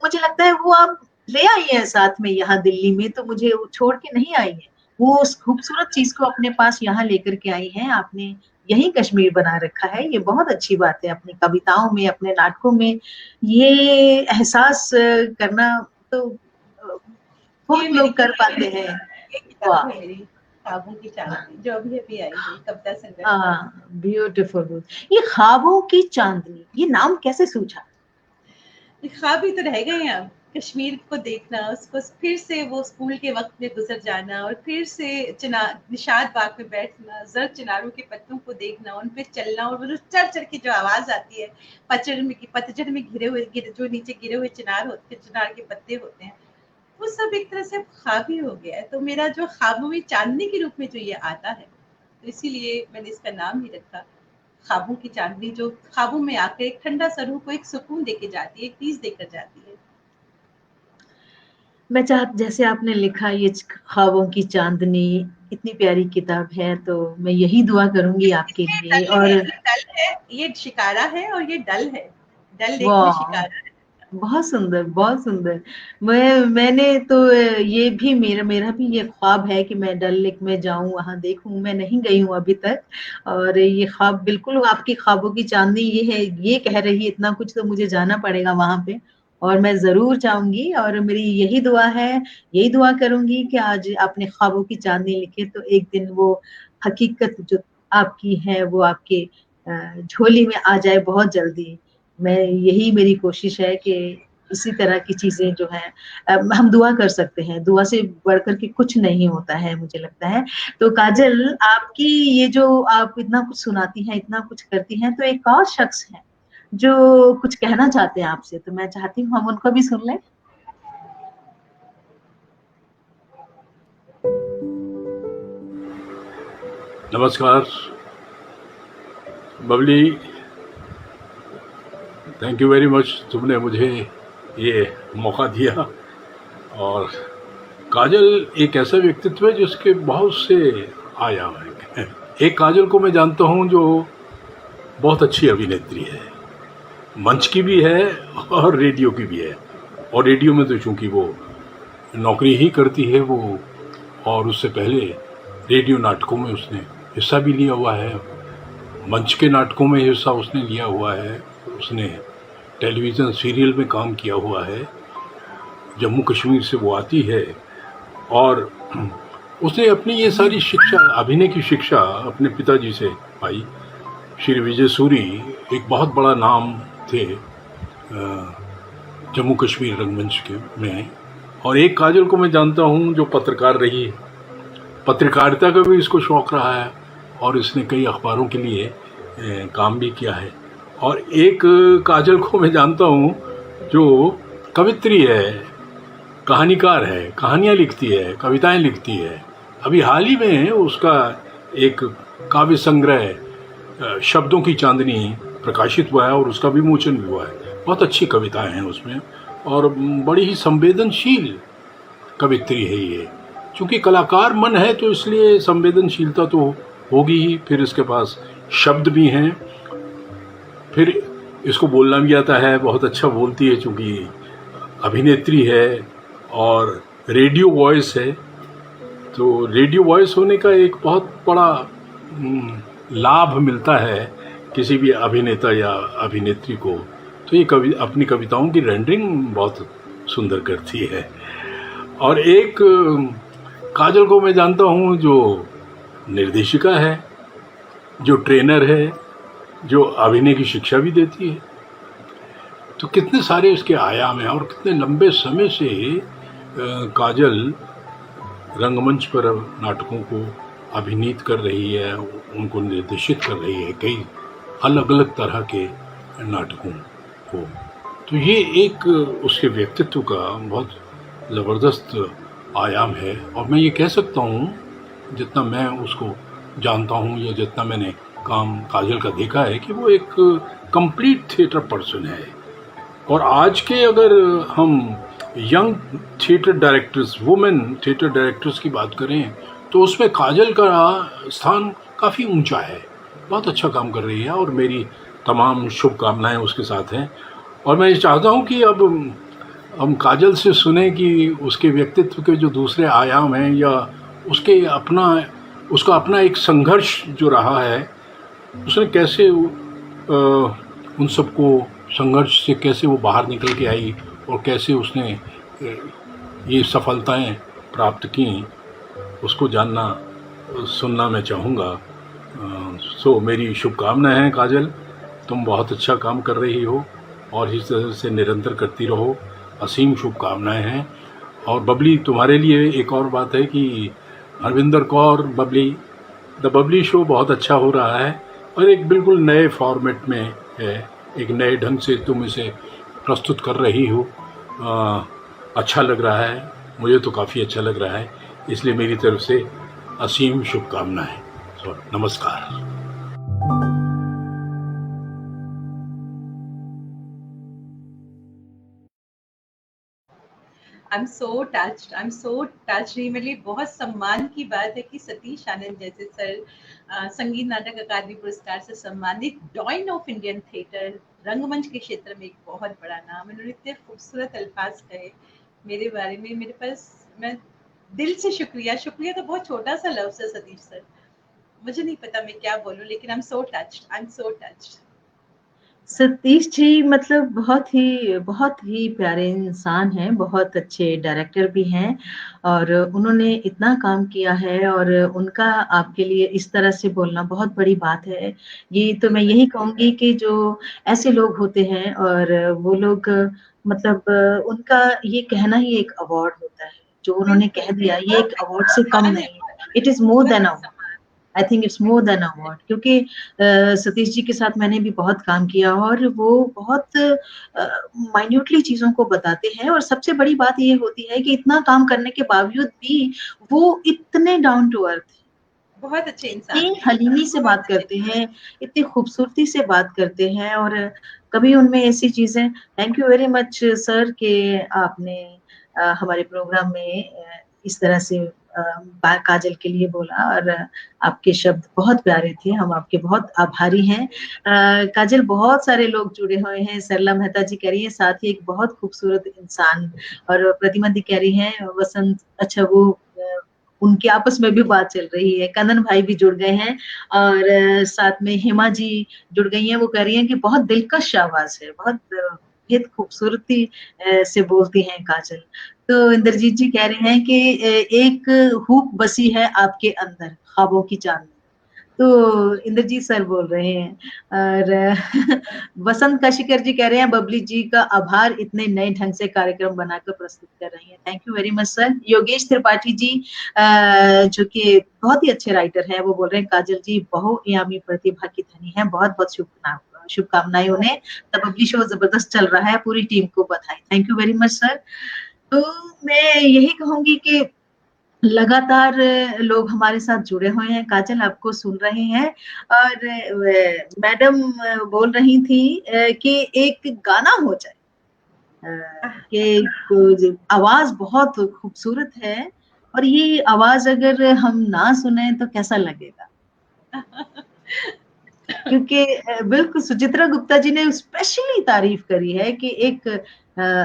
मुझे लगता है वो आप ले आई हैं साथ में यहाँ दिल्ली में, तो मुझे वो छोड़ के नहीं आई है। वो उस खूबसूरत चीज को अपने पास यहाँ लेकर के आई हैं, आपने यही कश्मीर बना रखा है। ये बहुत अच्छी बात है, अपनी कविताओं में, अपने नाटकों में ये एहसास करना तो ये बहुत मेरी लोग कर पाते हैं। ये किताब वाह, है मेरी, ख्वाबों की चांदनी, जो अभी अभी आई है, कविता संग्रह का। हाँ, ब्यूटीफुल। ये ख्वाबों की चांदनी, ये नाम कैसे सूझा? ख्वाब ही तो रह गए हैं अब, कश्मीर को देखना, उसको फिर से वो स्कूल के वक्त में गुजर जाना और फिर से निशाद बाग में बैठना, जर्द चिनारों के पत्तों को देखना, उन पे चलना, और वो जो चढ़ चढ़ के जो आवाज आती है, पतझड़ में जो नीचे गिरे हुए चिनार के पत्ते होते हैं, वो सब एक तरह से अब ख्वाब ही हो गया है। तो मेरा जो ख्वाबों में चांदनी के रूप में जो ये आता है, तो इसीलिए मैंने इसका नाम ही रखा ख्वाबों की चांदनी, जो ख्वाबों में आकर एक ठंडा सा रूह को एक सुकून देके जाती है, एक पीस देकर जाती है। मैं जैसे आपने लिखा ये ख्वाबों की चांदनी, इतनी प्यारी किताब है, तो मैं यही दुआ करूंगी आपके लिए। और ये डल है, ये शिकारा है और ये डल है, डल लेक में वाह, शिकारा है। बहुत सुंदर, बहुत सुंदर। मैंने तो ये भी मेरा भी ये ख्वाब है कि मैं डल लेक में जाऊं, वहां देखूं। मैं नहीं गई हूं अभी तक, और ये ख्वाब बिल्कुल आपकी ख्वाबों की चांदनी ये है, ये कह रही इतना कुछ, तो मुझे जाना पड़ेगा वहां पे, और मैं जरूर जाऊंगी। और मेरी यही दुआ है, यही दुआ करूंगी कि आज आपने ख्वाबों की चांदनी लिखी तो एक दिन वो हकीकत जो आपकी है वो आपके झोली में आ जाए बहुत जल्दी। मैं यही मेरी कोशिश है कि इसी तरह की चीजें जो है हम दुआ कर सकते हैं, दुआ से बढ़कर के कुछ नहीं होता है, मुझे लगता है। तो काजल, आपकी ये जो आप इतना कुछ सुनाती हैं, इतना कुछ करती हैं, तो एक और शख्स है जो कुछ कहना चाहते हैं आपसे, तो मैं चाहती हूँ हम उनको भी सुन लें। नमस्कार Babli, thank you very much, तुमने मुझे ये मौका दिया। और काजल एक ऐसा व्यक्तित्व है जिसके बहुत से आयाम हैं। एक काजल को मैं जानता हूँ जो बहुत अच्छी अभिनेत्री है, मंच की भी है और रेडियो की भी है। और रेडियो में तो चूंकि वो नौकरी ही करती है, वो और उससे पहले रेडियो नाटकों में उसने हिस्सा भी लिया हुआ है, मंच के नाटकों में हिस्सा उसने लिया हुआ है, उसने टेलीविज़न सीरियल में काम किया हुआ है। जम्मू कश्मीर से वो आती है और उसने अपनी ये सारी शिक्षा, अभिनय की शिक्षा अपने पिताजी से पाई। श्री विजय सूरी एक बहुत बड़ा नाम थे जम्मू कश्मीर रंगमंच के में। और एक काजल को मैं जानता हूँ जो पत्रकार रही है, पत्रकारिता का भी इसको शौक़ रहा है और इसने कई अखबारों के लिए काम भी किया है। और एक काजल को मैं जानता हूँ जो कवित्री है, कहानीकार है, कहानियाँ लिखती है, कविताएं लिखती है। अभी हाल ही में उसका एक काव्य संग्रह शब्दों की चांदनी प्रकाशित हुआ है और उसका विमोचन भी हुआ है। बहुत अच्छी कविताएं हैं उसमें और बड़ी ही संवेदनशील कवित्री है ये। चूँकि कलाकार मन है तो इसलिए संवेदनशीलता तो होगी ही, फिर इसके पास शब्द भी हैं, फिर इसको बोलना भी आता है, बहुत अच्छा बोलती है चूँकि अभिनेत्री है और रेडियो वॉइस है। तो रेडियो वॉइस होने का एक बहुत बड़ा लाभ मिलता है किसी भी अभिनेता या अभिनेत्री को। तो ये अपनी कविताओं की रेंडरिंग बहुत सुंदर करती है। और एक काजल को मैं जानता हूँ जो निर्देशिका है, जो ट्रेनर है, जो अभिनय की शिक्षा भी देती है। तो कितने सारे इसके आयाम हैं और कितने लंबे समय से काजल रंगमंच पर नाटकों को अभिनीत कर रही है, उनको निर्देशित कर रही है, कई अलग अलग तरह के नाटकों को। तो ये एक उसके व्यक्तित्व का बहुत ज़बरदस्त आयाम है। और मैं ये कह सकता हूँ, जितना मैं उसको जानता हूँ या जितना मैंने काम काजल का देखा है, कि वो एक कंप्लीट थिएटर पर्सन है। और आज के अगर हम young theatre directors, women theatre directors की बात करें तो उसमें काजल का स्थान काफ़ी ऊंचा है। बहुत अच्छा काम कर रही है और मेरी तमाम शुभकामनाएं उसके साथ हैं। और मैं ये चाहता हूँ कि अब हम काजल से सुने कि उसके व्यक्तित्व के जो दूसरे आयाम हैं या उसका अपना एक संघर्ष जो रहा है, उसने कैसे उन सबको संघर्ष से कैसे वो बाहर निकल के आई और कैसे उसने ये सफलताएं प्राप्त की, उसको जानना सुनना मैं चाहूँगा। सो मेरी शुभकामनाएं हैं काजल, तुम बहुत अच्छा काम कर रही हो और इस तरह से निरंतर करती रहो, असीम शुभकामनाएं हैं। और बबली, तुम्हारे लिए एक और बात है कि हरविंदर कौर बबली, द बबली शो बहुत अच्छा हो रहा है और एक बिल्कुल नए फॉर्मेट में है, एक नए ढंग से तुम इसे प्रस्तुत कर रही हो। अच्छा लग रहा है, मुझे तो काफ़ी अच्छा लग रहा है, इसलिए मेरी तरफ से असीम शुभकामनाएं। नमस्कार। I'm so touched। ये मेरे लिए बहुत सम्मान की बात है कि सतीश आनंद जैसे सर संगीत नाटक अकादमी पुरस्कार से सम्मानित, डॉइन ऑफ इंडियन थिएटर, रंगमंच के क्षेत्र में एक बहुत बड़ा नाम, इन्होंने इतने खूबसूरत अल्फाज कहे मेरे बारे में। मेरे पास, मैं दिल से शुक्रिया तो बहुत छोटा सा लफ्ज़ है सतीश सर, मुझे नहीं पता मैं क्या बोलूं, लेकिन I'm so touched। Satish ji मतलब बहुत ही प्यारे इंसान हैं, बहुत अच्छे डायरेक्टर भी हैं और उन्होंने इतना काम किया है और उनका आपके लिए इस तरह से बोलना बहुत बड़ी बात है। ये तो मैं यही कहूँगी कि जो ऐसे लोग होते हैं और वो लोग मतलब उनका ये कहना ही एक अवार्ड होता है, जो उन्होंने कह दिया ये एक अवार्ड से कम नहीं है, it is more than award. I think it's more than award, क्योंकि सतीश जी के साथ मैंने भी बहुत काम किया और वो बहुत माइन्यूटली चीज़ों को बताते हैं। और सबसे बड़ी बात ये होती है कि इतना काम करने के बावजूद भी वो इतने डाउन टू अर्थ, बहुत अच्छे इंसान, इतनी हलीमी से बात करते हैं, इतनी खूबसूरती से बात करते हैं और कभी उनमें ऐसी चीज़ें। Thank you very much sir कि आपने हमारे प्रोग्राम में इस तरह से काजल के लिए बोला और आपके शब्द बहुत प्यारे थे, हम आपके बहुत आभारी हैं। काजल, बहुत सारे लोग जुड़े हुए हैं, सरला मेहता जी कह रही हैं, साथ ही एक बहुत खूबसूरत इंसान, और प्रतिमा दी कह रही हैं, वसंत, अच्छा वो उनकी आपस में भी बात चल रही है। कनन भाई भी जुड़ गए हैं और साथ में हेमा जी जुड़ गई हैं। वो कह रही हैं कि बहुत दिलकश आवाज है, बहुत बेहद खूबसूरती से बोलती हैं काजल। तो इंद्रजीत जी कह रहे हैं कि एक हुक बसी है आपके अंदर ख्वाबों की चांदनी। तो इंद्रजीत सर बोल रहे हैं। और वसंत काशिकर जी कह रहे हैं बबली जी का आभार, इतने नए ढंग से कार्यक्रम बनाकर प्रस्तुत कर रही हैं। Thank you very much sir. Yogesh Tripathi ji जो कि बहुत ही अच्छे राइटर हैं, वो बोल रहे हैं काजल जी बहुआयामी प्रतिभा की धनी है, बहुत बहुत शुभकामनाएं उन्हें। द बबली शो जबरदस्त चल रहा है, पूरी टीम को बधाई। Thank you very much sir. तो मैं यही कहूंगी कि लगातार लोग हमारे साथ जुड़े हुए हैं। काजल आपको सुन रहे हैं और मैडम बोल रही थी कि एक गाना हो जाए, कि आवाज बहुत खूबसूरत है और ये आवाज अगर हम ना सुने तो कैसा लगेगा। क्योंकि बिल्कुल सुचित्रा गुप्ता जी ने स्पेशली तारीफ करी है कि एक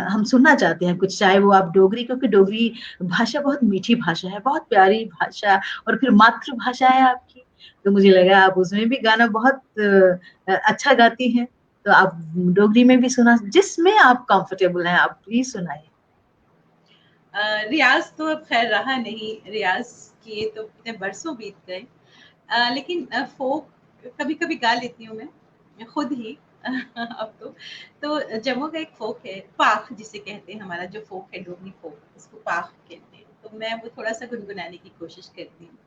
हम सुनना चाहते हैं कुछ, चाहे वो आप डोगरी, क्योंकि डोगरी भाषा बहुत मीठी भाषा है, बहुत प्यारी भाषा और फिर मातृभाषा है आपकी। तो मुझे लगा आप उसमें भी गाना बहुत अच्छा गाती हैं, तो आप डोगरी में भी सुना, जिसमें आप कंफर्टेबल हैं आप प्लीज सुनाइए। रियाज तो अब खैर रहा नहीं, रियाज किए तो इतने बरसों बीत गए। लेकिन फोक कभी कभी गा लेती हूँ मैं खुद ही। अब तो जम्मू का एक फोक है पाख जिसे कहते हैं, हमारा जो फोक है डोगरी फोक, उसको पाख कहते हैं। तो मैं वो थोड़ा सा गुनगुनाने की कोशिश करती हूँ।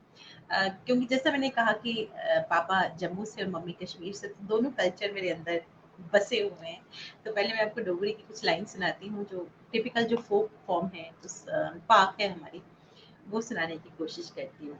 क्योंकि जैसा मैंने कहा कि पापा जम्मू से और मम्मी कश्मीर से, तो दोनों कल्चर मेरे अंदर बसे हुए हैं। तो पहले मैं आपको डोगरी की कुछ लाइन सुनाती हूँ जो टिपिकल जो फोक फॉर्म है, उस पाक है हमारी, वो सुनाने की कोशिश करती हूँ।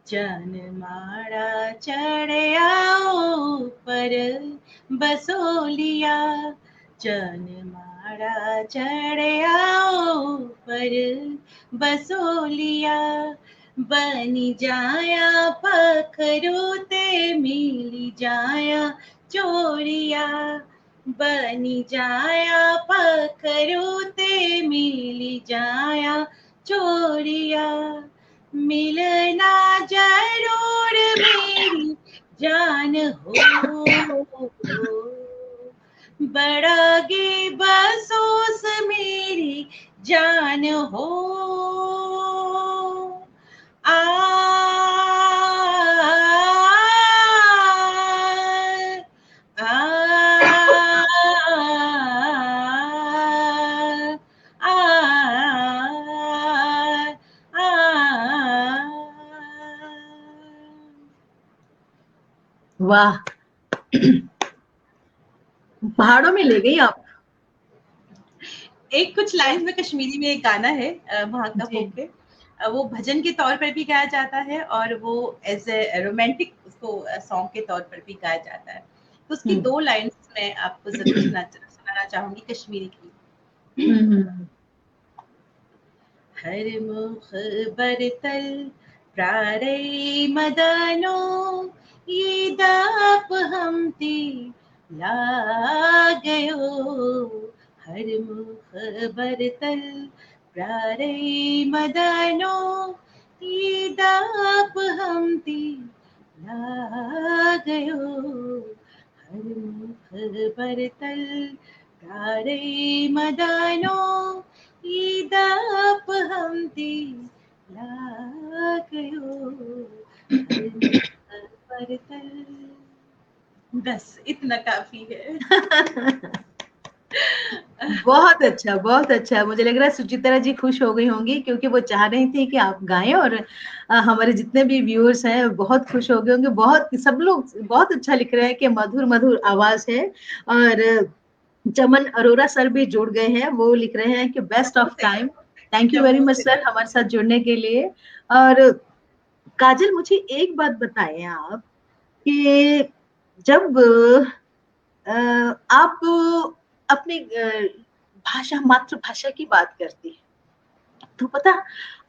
जन माड़ा चढ़या ऊपर बसोलिया, जन माड़ा चढ़या ऊपर बसोलिया, बनी जाया पखरू ते मिली जाया चोरिया, बनी जाया पखरू ते मिली जाया चोरिया, मिलना जरूर मेरी जान हो, बड़ागे बसोस मेरी जान हो। वाह, पहाड़ों में ले गई आप। एक कुछ लाइन में कश्मीरी में एक गाना है वहाँ का फोक है, वो भजन के तौर पर भी गाया जाता है और वो एज ए रोमांटिक उसको सॉन्ग के तौर पर भी गाया जाता है। तो उसकी दो लाइन्स मैं आपको जरूर सुनाना चाहूंगी कश्मीरी की। हर मुख बरतल प्रारे मदानो, ये दाप हमती लागयो, हर मुख बरतल प्रारे मदानो, ये दाप हमती लागयो, हर मुख बरतल प्रारे मदानो, ये दाप हमती लागयो, हर मुख बरतल। बस इतना काफी है। बहुत अच्छा, बहुत अच्छा। मुझे लग रहा है सुचित्रा जी खुश हो गई होंगी, क्योंकि वो चाह रही थी कि आप गाएं, और हमारे जितने भी व्यूअर्स हैं बहुत खुश हो गए होंगे। बहुत सब लोग बहुत अच्छा लिख रहे हैं कि मधुर मधुर आवाज है। और चमन अरोरा सर भी जुड़ गए हैं, वो लिख रहे हैं कि बेस्ट जम्मू ऑफ से time. Thank you very Jammu much से। सर हमारे साथ जुड़ने के लिए। और काजल, मुझे एक बात बताएं आप कि जब आप अपने भाषा, मातृभाषा की बात करती है, तो पता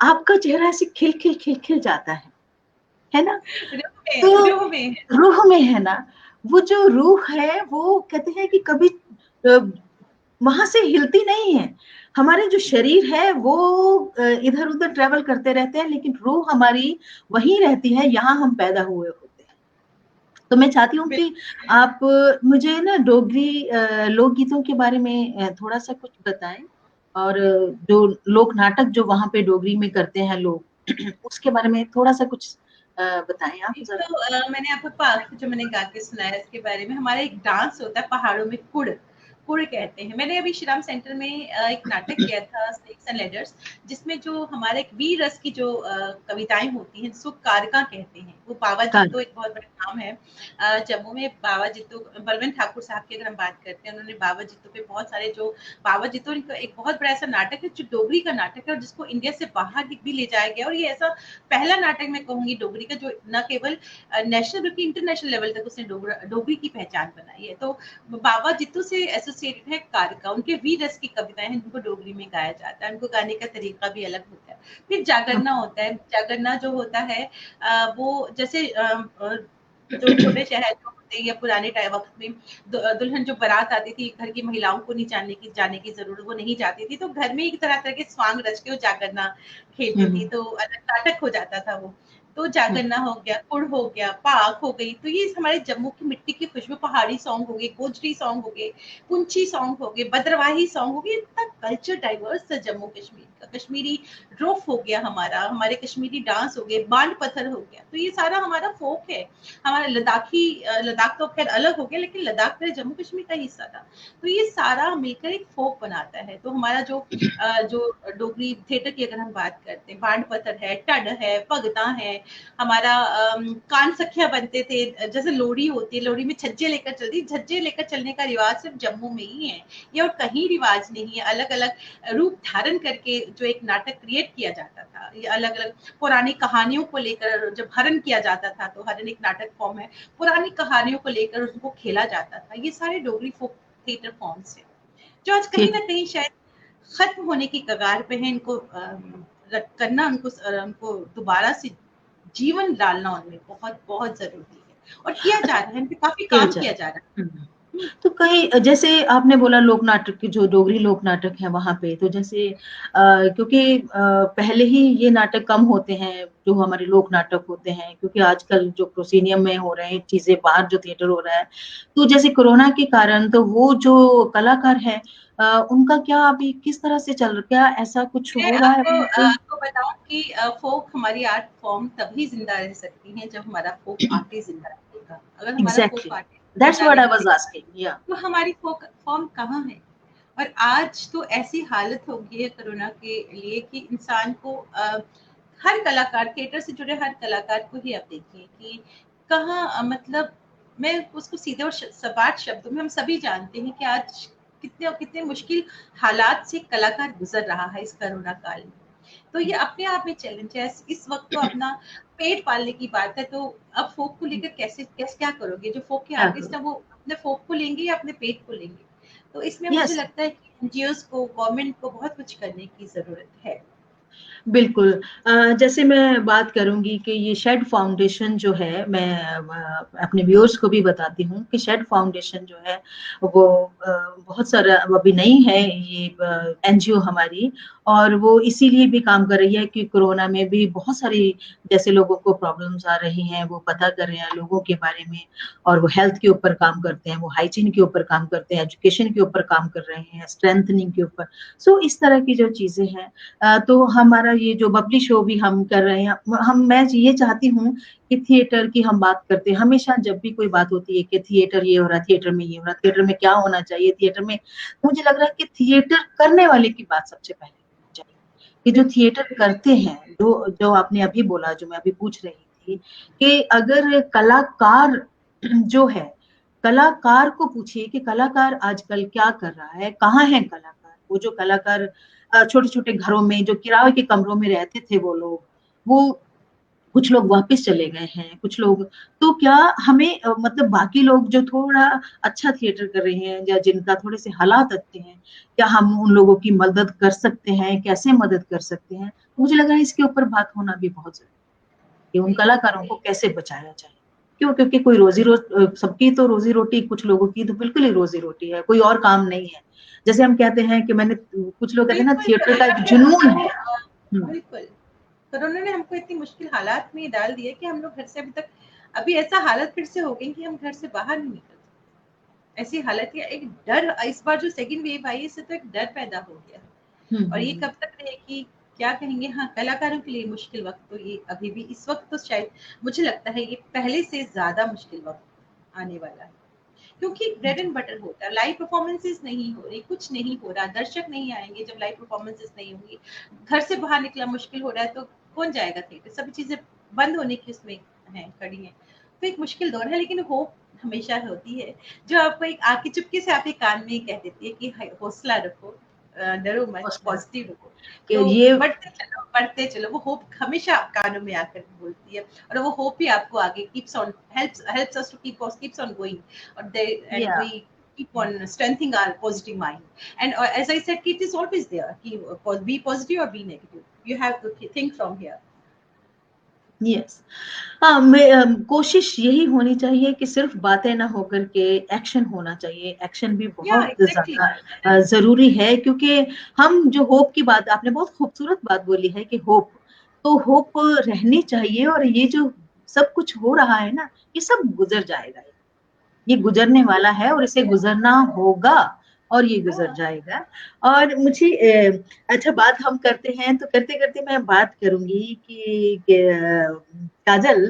आपका चेहरा ऐसे खिल खिल खिल खिल जाता है ना? तो रूह में रूह में है ना, वो जो रूह है वो कहते हैं कि कभी वहां से हिलती नहीं है। हमारे जो शरीर है वो इधर उधर ट्रेवल करते रहते हैं, लेकिन रूह हमारी वहीं रहती है, यहाँ हम पैदा हुए होते हैं। तो मैं चाहती हूँ कि आप मुझे ना डोगरी लोकगीतों के बारे में थोड़ा सा कुछ बताएं, और जो लोक नाटक जो वहां पे डोगरी में करते हैं लोग, उसके बारे में थोड़ा सा कुछ बताएं आप एक जरा। तो मैंने आपको पाक जो मैंने गा के सुनाया इसके बारे में, हमारा एक डांस होता है पहाड़ों में, कुड़ कुड़ कहते हैं। मैंने अभी श्रीराम सेंटर में एक नाटक किया था स्नेक्स एंड लेडर्स, जिसमें जो हमारे एक वीर रस की जो कविताएं होती हैं जिसको कारका कहते हैं, वो बाबा कार जित्तो एक बहुत बड़ा नाम है जम्मू में। बाबा जित्तो बलवंत ठाकुर साहब की अगर हम बात करते हैं, उन्होंने बाबा जित्तो पे बहुत सारे जो बाबा जित्तो एक बहुत बड़ा ऐसा नाटक है जो डोगरी का नाटक है, और जिसको इंडिया से बाहर भी ले जाया गया। और ये ऐसा पहला नाटक मैं कहूंगी डोगरी का जो न केवल नेशनल बल्कि इंटरनेशनल लेवल तक उसने डोगरी की पहचान बनाई है। तो बाबा जित्तू से एसोसिएटेड है कारका, उनके वीर रस की कविताएं हैं जिनको डोगरी में गाया जाता है। उनको गाने का तरीका भी अलग होता है। फिर जागरना होता है। जागरना जो होता है वो जैसे जो छोटे शहर जो होते हैं या पुराने टाइम वक्त में दुल्हन जो बारात आती थी, घर की महिलाओं को नहीं जाने की जरूरत, वो नहीं जाती थी, तो घर में एक तरह तरह के स्वांग रच के वो जागरना खेलती थी, तो अलग नाटक हो जाता था वो। तो जागरना हो गया, कुड़ हो गया, पाक हो गई। तो ये हमारे जम्मू की मिट्टी की खुशबू, पहाड़ी सॉन्ग हो गए, गोजरी सॉन्ग हो गए, पुंछी सॉन्ग हो गए, भद्रवाही सॉन्ग हो गए। इतना कल्चर डाइवर्स है जम्मू कश्मीर का। कश्मीरी रोफ हो गया हमारा, हमारे कश्मीरी डांस हो गए, बांड पत्थर हो गया। तो ये सारा हमारा फोक है। हमारा लद्दाख तो खैर अलग हो गया, लेकिन लद्दाख मेरे जम्मू कश्मीर का हिस्सा था। तो ये सारा मिलकर एक फोक बनाता है। तो हमारा जो डोगरी थिएटर की अगर हम बात करते हैं, बांड पत्थर है, टड है, पगता है, हमारा कान सखिया बनते थे। जैसे लोहड़ी होती है, लोहड़ी में छज्जे लेकर चलती, छज्जे लेकर चलने का रिवाज सिर्फ जम्मू में ही है, ये और कहीं रिवाज नहीं है। अलग अलग रूप धारण करके जो एक नाटक क्रिएट किया जाता था, ये अलग अलग पुरानी कहानियों को लेकर जब हरण किया जाता था, तो हरण एक नाटक फॉर्म है, पुरानी कहानियों को लेकर उनको खेला जाता था। ये सारे डोगरी फोक थिएटर फॉर्म्स है जो आज कहीं ना कहीं शायद खत्म होने की कगार पे है। इनको करना, उनको दोबारा से जीवन डालना उनमें बहुत बहुत जरूरी है, और किया जा रहा है, इन पे काफी काम किया जा रहा है। तो कहीं जैसे आपने बोला लोक नाटक की, जो डोगरी लोक नाटक है वहां पे, तो जैसे क्योंकि पहले ही ये नाटक कम होते हैं जो हमारे लोक नाटक होते हैं, क्योंकि आजकल जो प्रोसीनियम में हो रहे हैं चीजें, बाहर जो थिएटर हो रहा है, तो जैसे कोरोना के कारण तो वो जो कलाकार है उनका क्या अभी किस तरह से चल रहा, क्या ऐसा कुछ मैं हो रहा है वहाँ पे? आपको बताऊं कि फोक हमारी आर्ट फॉर्म तभी जिंदा रह सकती है जब हमारा फोक आर्टिस्ट जिंदा रहेगा। अगर हमारा फोक एग्जैक्टली, आर्टिस्ट दैट्स जिंदा व्हाट आई नहीं वाज रहेगा, आस्किंग। या तो हमारी फोक फॉर्म कहाँ है? और आज तो ऐसी हालत हो गई है कोरोना के लिए कि इंसान को हर कलाकार, थिएटर से जुड़े हर कलाकार को ही आप देखिए कि कहाँ मतलब मैं उसको सीधे और सपाट शब्दों में, हम सभी जानते हैं कि आज कितने और कितने मुश्किल हालात से कलाकार गुजर रहा है इस कोरोना काल में। तो ये अपने आप में चैलेंज है। इस वक्त तो अपना पेट पालने की बात है, तो अब फोक को लेकर कैसे कैसे क्या करोगे? जो फोक के क्या आर्टिस्ट करूँ? है वो अपने फोक को लेंगे या अपने पेट को लेंगे? तो इसमें मुझे यस, लगता है कि एनजीओज को, गवर्नमेंट को बहुत कुछ करने की जरूरत है। बिल्कुल। जैसे मैं बात करूँगी कि ये शेड फाउंडेशन जो है, मैं अपने व्यूअर्स को भी बताती हूँ कि शेड फाउंडेशन जो है वो बहुत सारा अभी नई है ये एनजीओ हमारी, और वो इसीलिए भी काम कर रही है कि कोरोना में भी बहुत सारी जैसे लोगों को प्रॉब्लम्स आ रही हैं, वो पता कर रहे हैं लोगों के बारे में, और वो हेल्थ के ऊपर काम करते हैं, वो हाइजीन के ऊपर काम करते हैं, एजुकेशन के ऊपर काम कर रहे हैं, स्ट्रेंथनिंग के ऊपर। सो इस तरह की जो चीज़ें हैं तो हमारा ये जो बबली शो भी हम कर रहे हैं, मैं ये चाहती हूँ कि थिएटर की हम बात करते हैं हमेशा, जब भी कोई बात होती है कि थिएटर ये हो रहा है, थिएटर में ये हो रहा है, थिएटर में क्या होना चाहिए, थिएटर में, मुझे लग रहा है कि थिएटर करने वाले की बात सबसे पहले होनी चाहिए, कि जो थिएटर करते हैं, जो जो आपने अभी बोला, जो मैं अभी पूछ रही थी, कि अगर कलाकार जो है, कलाकार को पूछिए कि कलाकार आजकल क्या कर रहा है, कहाँ है कलाकार, वो जो कलाकार छोटे छोटे घरों में, जो किराए के कमरों में रहते थे वो लोग, वो कुछ लोग वापस चले गए हैं, कुछ लोग, तो क्या हमें मतलब बाकी लोग जो थोड़ा अच्छा थिएटर कर रहे हैं या जिनका थोड़े से हालात अच्छे हैं, क्या हम उन लोगों की मदद कर सकते हैं, कैसे मदद कर सकते हैं? मुझे लग रहा है इसके ऊपर बात होना भी बहुत जरूरी है कि उन कलाकारों को कैसे बचाया जाए। क्यों? क्योंकि कोई सबकी तो रोजी रोटी, कुछ लोगों की तो बिल्कुल ही रोजी रोटी है, कोई और काम नहीं है। जैसे हम कहते हैं कि कुछ लोग कहते हैं ना, थिएटर का एक जुनून है। बिल्कुल, कोरोना ने हमको इतनी मुश्किल हालात में डाल दिया कि हम लोग घर से अभी ऐसा हालत फिर से हो गई कि हम घर से बाहर नहीं निकल सकते। ऐसी हालत है, एक डर, इस बार जो सेकंड वेव आई इससे तो एक डर पैदा हो गया। और ये कब तक रहेगी क्या कहेंगे। हाँ, कलाकारों के लिए मुश्किल वक्त तो ये अभी भी, इस वक्त तो शायद मुझे लगता है ये पहले से ज्यादा मुश्किल वक्त आने वाला है, क्योंकि ब्रेड एंड बटर होता है, लाइव परफॉर्मेंसेस नहीं हो रही, कुछ नहीं हो रहा, दर्शक नहीं आएंगे जब लाइव परफॉर्मेंसेस नहीं होंगी, घर से बाहर निकला मुश्किल हो रहा है, तो कौन जाएगा थिएटर, सभी चीजें बंद होने की उसमें है, खड़ी है। तो एक मुश्किल दौर है, लेकिन होप हमेशा होती है, जो आपको एक आके चुपके से आपके कान में कह देती है कि हौसला रखो, डरो मत, पॉजिटिव रखो, तो ये बढ़ते चलो, वो होप हमेशा कानों में आकर बोलती है, और वो होप ही आपको आगे helps us to keeps on going, and we keep on strengthening our positive mind. And as I said, it is always there, be positive or be negative, you have to think from here. Yes, कोशिश यही होनी चाहिए कि सिर्फ बातें ना होकर के एक्शन होना चाहिए। एक्शन भी बहुत ज्यादा जरूरी है, क्योंकि हम जो होप की बात, आपने बहुत खूबसूरत बात बोली है कि होप, तो होप रहनी चाहिए। और ये जो सब कुछ हो रहा है ना, ये सब गुजर जाएगा, ये गुजरने वाला है और इसे गुजरना होगा, और ये गुजर जाएगा। और मुझे अच्छा, बात हम करते हैं तो करते करते मैं बात करूंगी कि काजल,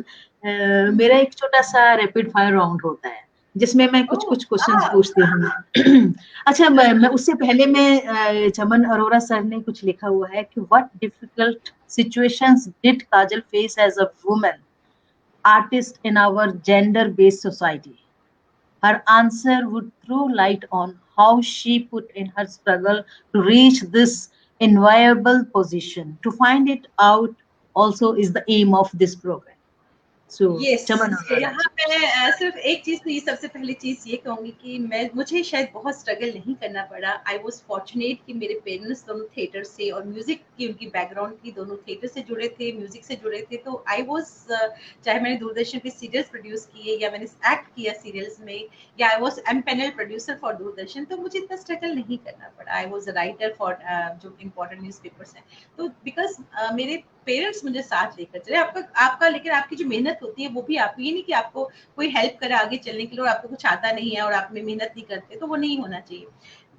मेरा एक छोटा सा रैपिड फायर राउंड होता है जिसमें मैं कुछ कुछ क्वेश्चंस पूछती हूँ। अच्छा, मैं उससे पहले मैं चमन अरोरा सर ने कुछ लिखा हुआ है कि what difficult situations did Kajal face as a woman artist in our gender-based society. Her answer would throw light on how she put in her struggle to reach this enviable position. To find it out also is the aim of this program. So, यहाँ पे सिर्फ एक चीज, तो ये सबसे पहली चीज ये कहूंगी कि मुझे शायद बहुत स्ट्रगल नहीं करना पड़ा। आई वॉज फॉर्चुनेट कि मेरे पेरेंट्स दोनों थिएटर से, और म्यूजिक की उनकी बैकग्राउंड थी, दोनों थिएटर से जुड़े थे, म्यूजिक से जुड़े थे। तो आई वॉज, चाहे मैंने दूरदर्शन पे सीरियल्स प्रोड्यूस किए, या मैंने एक्ट किया सीरियल्स में, या I was panel producer for Doordarshan, तो मुझे इतना स्ट्रगल नहीं करना पड़ा। आई वॉज राइटर फॉर जो इम्पोर्टेंट न्यूज पेपर्स हैं, तो बिकॉज मेरे पेरेंट्स मुझे साथ लेकर चले। आपका लेकिन आपकी जो मेहनत होती है वो भी आपको, ये नहीं कि आपको कोई हेल्प करे आगे चलने के लिए और आपको कुछ आता नहीं है और आप में मेहनत नहीं करते, तो वो नहीं होना चाहिए।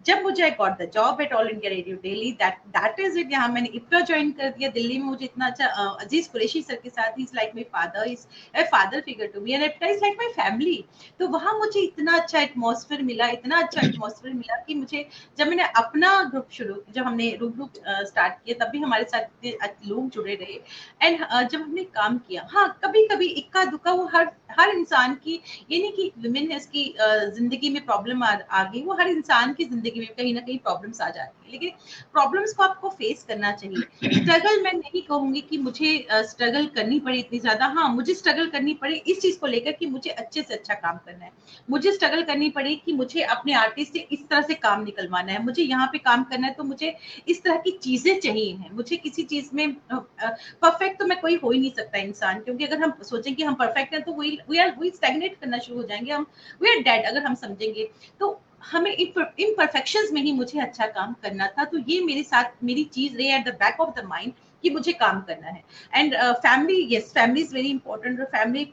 जब मुझे I got the job at all India radio Delhi, that is it. यहाँ मैंने इप्रा ज्वाइन कर दिया दिल्ली में। मुझे इतना अच्छा, अजीज कुरैशी सर के साथ, he is like my father, is a father figure to me, and IPTA is like my family. तो वहाँ मुझे इतना अच्छा एटमॉस्फेयर मिला, इतना अच्छा एटमॉस्फेयर मिला कि मुझे, जब मैंने अपना ग्रुप जब हमने ग्रुप स्टार्ट किया, तब भी हमारे साथ लोग जुड़े रहे। एंड जब हमने काम किया, हाँ, कभी कभी इक्का दुक्का, वो हर इंसान की, ये नहीं कि विमेन है इसकी जिंदगी में प्रॉब्लम आ गई, वो हर इंसान की जिंदगी में कहीं ना कहीं प्रॉब्लम्स आ जाती है, लेकिन प्रॉब्लम्स को आपको फेस करना चाहिए। स्ट्रगल मैं नहीं कहूंगी कि मुझे स्ट्रगल करनी पड़ी इतनी ज्यादा। हाँ, मुझे स्ट्रगल करनी पड़ी इस चीज को लेकर कि मुझे अच्छे से अच्छा काम करना है। मुझे स्ट्रगल करनी पड़ी कि मुझे अपने आर्टिस्ट से इस तरह से काम निकलवाना है, मुझे यहाँ पे काम करना है, तो मुझे इस तरह की चीजें चाहिए हैं। मुझे किसी चीज में परफेक्ट तो मैं कोई हो ही नहीं सकता इंसान, क्योंकि अगर हम सोचें कि हम परफेक्ट हैं तो वी स्टैग्नेट करना शुरू हो जाएंगे, वी आर डेड अगर हम समझेंगे। तो हमें इम्परफेक्शंस में ही मुझे अच्छा काम करना था। तो ये मेरे साथ मेरी चीज रही at the back of the mind कि मुझे काम करना है। And family, yes, family is very important. और फैमिली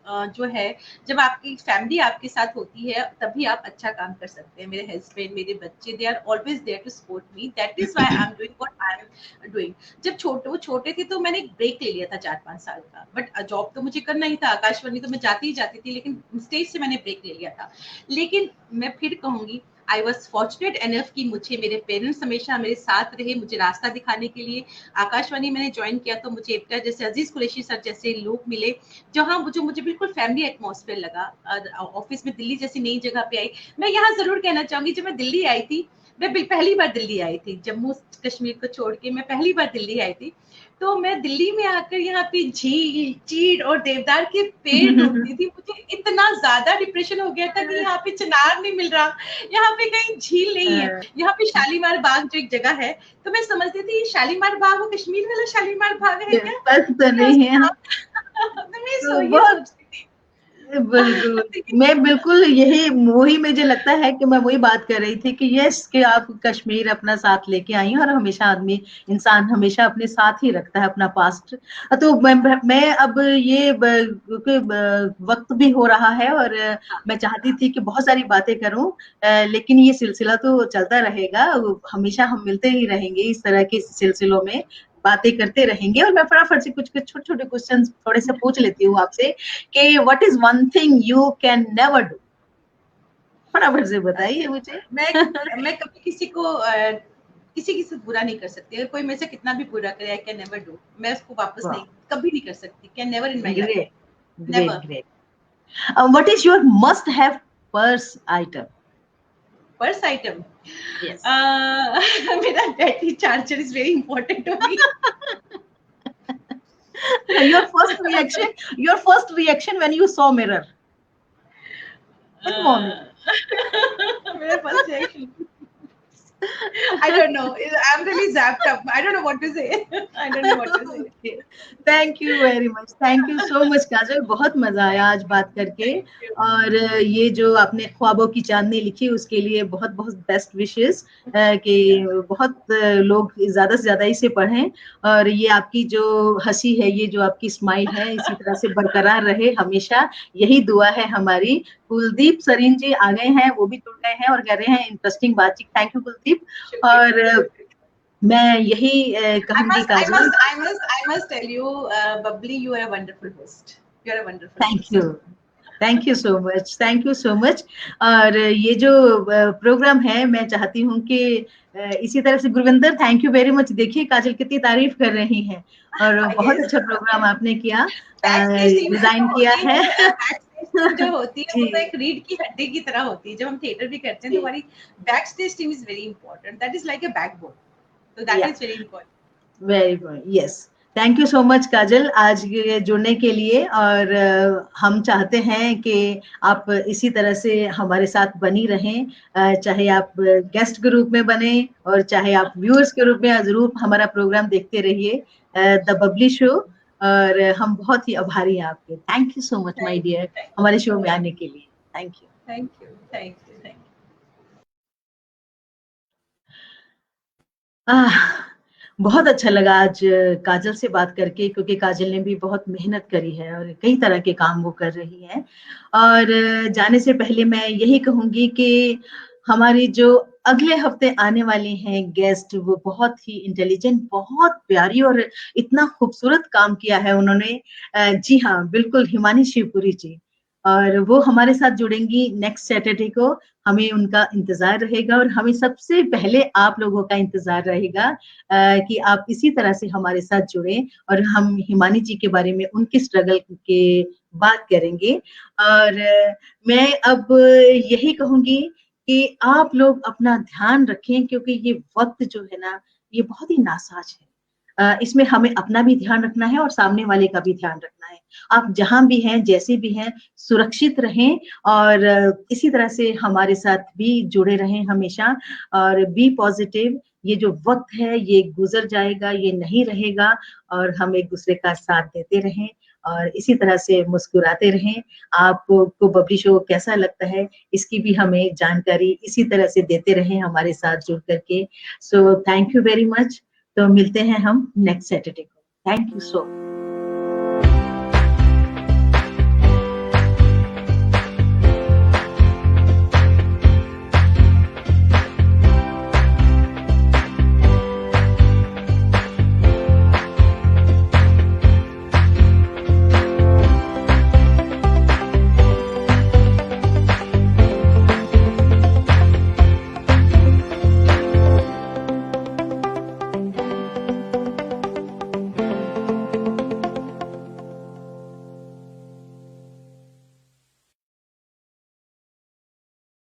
जो है, जब आपकी फैमिली आपके साथ होती है तभी आप अच्छा काम कर सकते हैं। मेरे हस्बैंड, मेरे बच्चे, they are always there to support me, that is why I am doing what I am doing. जब वो छोटे थे तो मैंने एक ब्रेक ले लिया था 4-5 साल का, बट जॉब तो मुझे करना ही था, आकाशवाणी तो मैं जाती ही जाती थी, लेकिन स्टेज से मैंने ब्रेक ले लिया था। लेकिन मैं फिर कहूंगी, आई वॉज फॉर्चुनेट एनफ कि मुझे मेरे पेरेंट्स हमेशा मेरे साथ रहे, मुझे रास्ता दिखाने के लिए। आकाशवाणी मैंने ज्वाइन किया तो मुझे एक जैसे अजीज कुरैशी सर जैसे लोग मिले, जहाँ मुझे बिल्कुल फैमिली एटमॉस्फेयर लगा। ऑफिस में दिल्ली जैसी नई जगह पे आई। मैं यहाँ जरूर कहना चाहूंगी, जब मैं दिल्ली आई थी, मैं पहली बार दिल्ली आई थी, जम्मू कश्मीर को छोड़ के मैं पहली बार दिल्ली आई थी, तो मैं दिल्ली में आकर यहाँ पे झील, चीड़ और देवदार के पेड़ ढूंढती थी। मुझे इतना ज्यादा डिप्रेशन हो गया था कि यहाँ पे चिनार नहीं मिल रहा, यहाँ पे कहीं झील नहीं है, यहाँ पे शालीमार बाग जो एक जगह है, तो मैं समझती थी शालीमार बाग वो कश्मीर वाला शालीमार बाग है क्या? बस तो नहीं है। मैं सोचती थी। बिल्कुल, मैं बिल्कुल यही वही मुझे लगता है कि मैं वही बात कर रही थी कि यस, कि आप कश्मीर अपना साथ लेके आई हैं, और हमेशा इंसान हमेशा अपने साथ ही रखता है अपना पास्ट। तो मैं अब ये क्योंकि वक्त भी हो रहा है और मैं चाहती थी कि बहुत सारी बातें करूं, लेकिन ये सिलसिला तो चलता रहेगा, हमेशा हम मिलते ही रहेंगे इस तरह के सिलसिलों में, बातें करते रहेंगे। और मैं फटाफट से कुछ छोटे छोटे क्वेश्चन थोड़े से पूछ लेती हूँ आपसे कि what is one thing you can never do? फटाफट से बताइए मुझे। मैं कभी किसी से बुरा नहीं कर सकती। अगर कोई मेरे से कितना भी बुरा करे, आई कैन नेवर डू, मैं उसको वापस नहीं, कभी नहीं कर सकती। Can never in my life, never. Great. What is your must have purse item? Purse item? Yes. मेरा battery charger is very important to me. Your first reaction when you saw mirror? What moment? मेरा first reaction, I don't know. I'm really zapped up. I don't know what to say. I don't know what to say. Thank you very much. Thank you so much काजल, बहुत मजा आया आज बात करके। और ये जो आपने ख्वाबों की चांदनी लिखी उसके लिए बहुत बहुत बेस्ट विशेस, कि बहुत लोग ज्यादा से ज्यादा इसे पढ़ें, और ये आपकी जो हंसी है, ये जो आपकी स्माइल है, इसी तरह से बरकरार रहे हमेशा, यही दुआ है हमारी। कुलदीप सरीन जी आ गए हैं, वो भी जुड़ गए हैं और कह रहे हैं इंटरेस्टिंग बातचीत। Thank you Kuldeep. और मैं यही कहूंगी काजल, I must tell you, Bubbly, you are a wonderful host. You are a wonderful thank you, thank you so much, thank you so much. और ये जो प्रोग्राम है, मैं चाहती हूँ कि इसी तरह से, Gurvinder thank you very much. देखिए काजल कितनी तारीफ कर रही हैं, और बहुत अच्छा प्रोग्राम आपने किया, डिजाइन किया है। जो होती है वो तो एक रीढ़ की हड्डी की तरह होती है। जब हम थिएटर भी करते हैं तो हमारी back stage team is very important, that is like a backbone, so that is very important. Very good. Yes. Thank you so much Kajal आज जुड़ने के लिए। और हम चाहते हैं कि आप इसी तरह से हमारे साथ बनी रहें, चाहे आप गेस्ट के रूप में बने और चाहे आप व्यूअर्स के रूप में जरूर हमारा प्रोग्राम देखते रहिए, द बबली शो। और हम बहुत ही आभारी हैं आपके। Thank you so much my dear, हमारे शो में आने के लिए। Thank you, thank you, thank you, thank you. बहुत अच्छा लगा आज काजल से बात करके, क्योंकि काजल ने भी बहुत मेहनत करी है और कई तरह के काम वो कर रही है। और जाने से पहले मैं यही कहूंगी कि हमारी जो अगले हफ्ते आने वाली हैं गेस्ट, वो बहुत ही इंटेलिजेंट, बहुत प्यारी और इतना खूबसूरत काम किया है उन्होंने। जी हाँ, बिल्कुल, हिमानी शिवपुरी जी, और वो हमारे साथ जुड़ेंगी नेक्स्ट सैटरडे को। हमें उनका इंतजार रहेगा और हमें सबसे पहले आप लोगों का इंतजार रहेगा कि आप इसी तरह से हमारे साथ जुड़ें, और हम हिमानी जी के बारे में, उनकी स्ट्रगल के बात करेंगे। और मैं अब यही कहूंगी कि आप लोग अपना ध्यान रखें, क्योंकि ये वक्त जो है ना, ये बहुत ही नासाज है। इसमें हमें अपना भी ध्यान रखना है और सामने वाले का भी ध्यान रखना है। आप जहां भी हैं, जैसे भी हैं, सुरक्षित रहें और इसी तरह से हमारे साथ भी जुड़े रहें हमेशा, और बी पॉजिटिव। ये जो वक्त है ये गुजर जाएगा, ये नहीं रहेगा, और हम एक दूसरे का साथ देते रहें और इसी तरह से मुस्कुराते रहें। आपको बबली शो कैसा लगता है, इसकी भी हमें जानकारी इसी तरह से देते रहें हमारे साथ जुड़ करके। So thank you very much. तो मिलते हैं हम नेक्स्ट सैटरडे को। Thank you so much.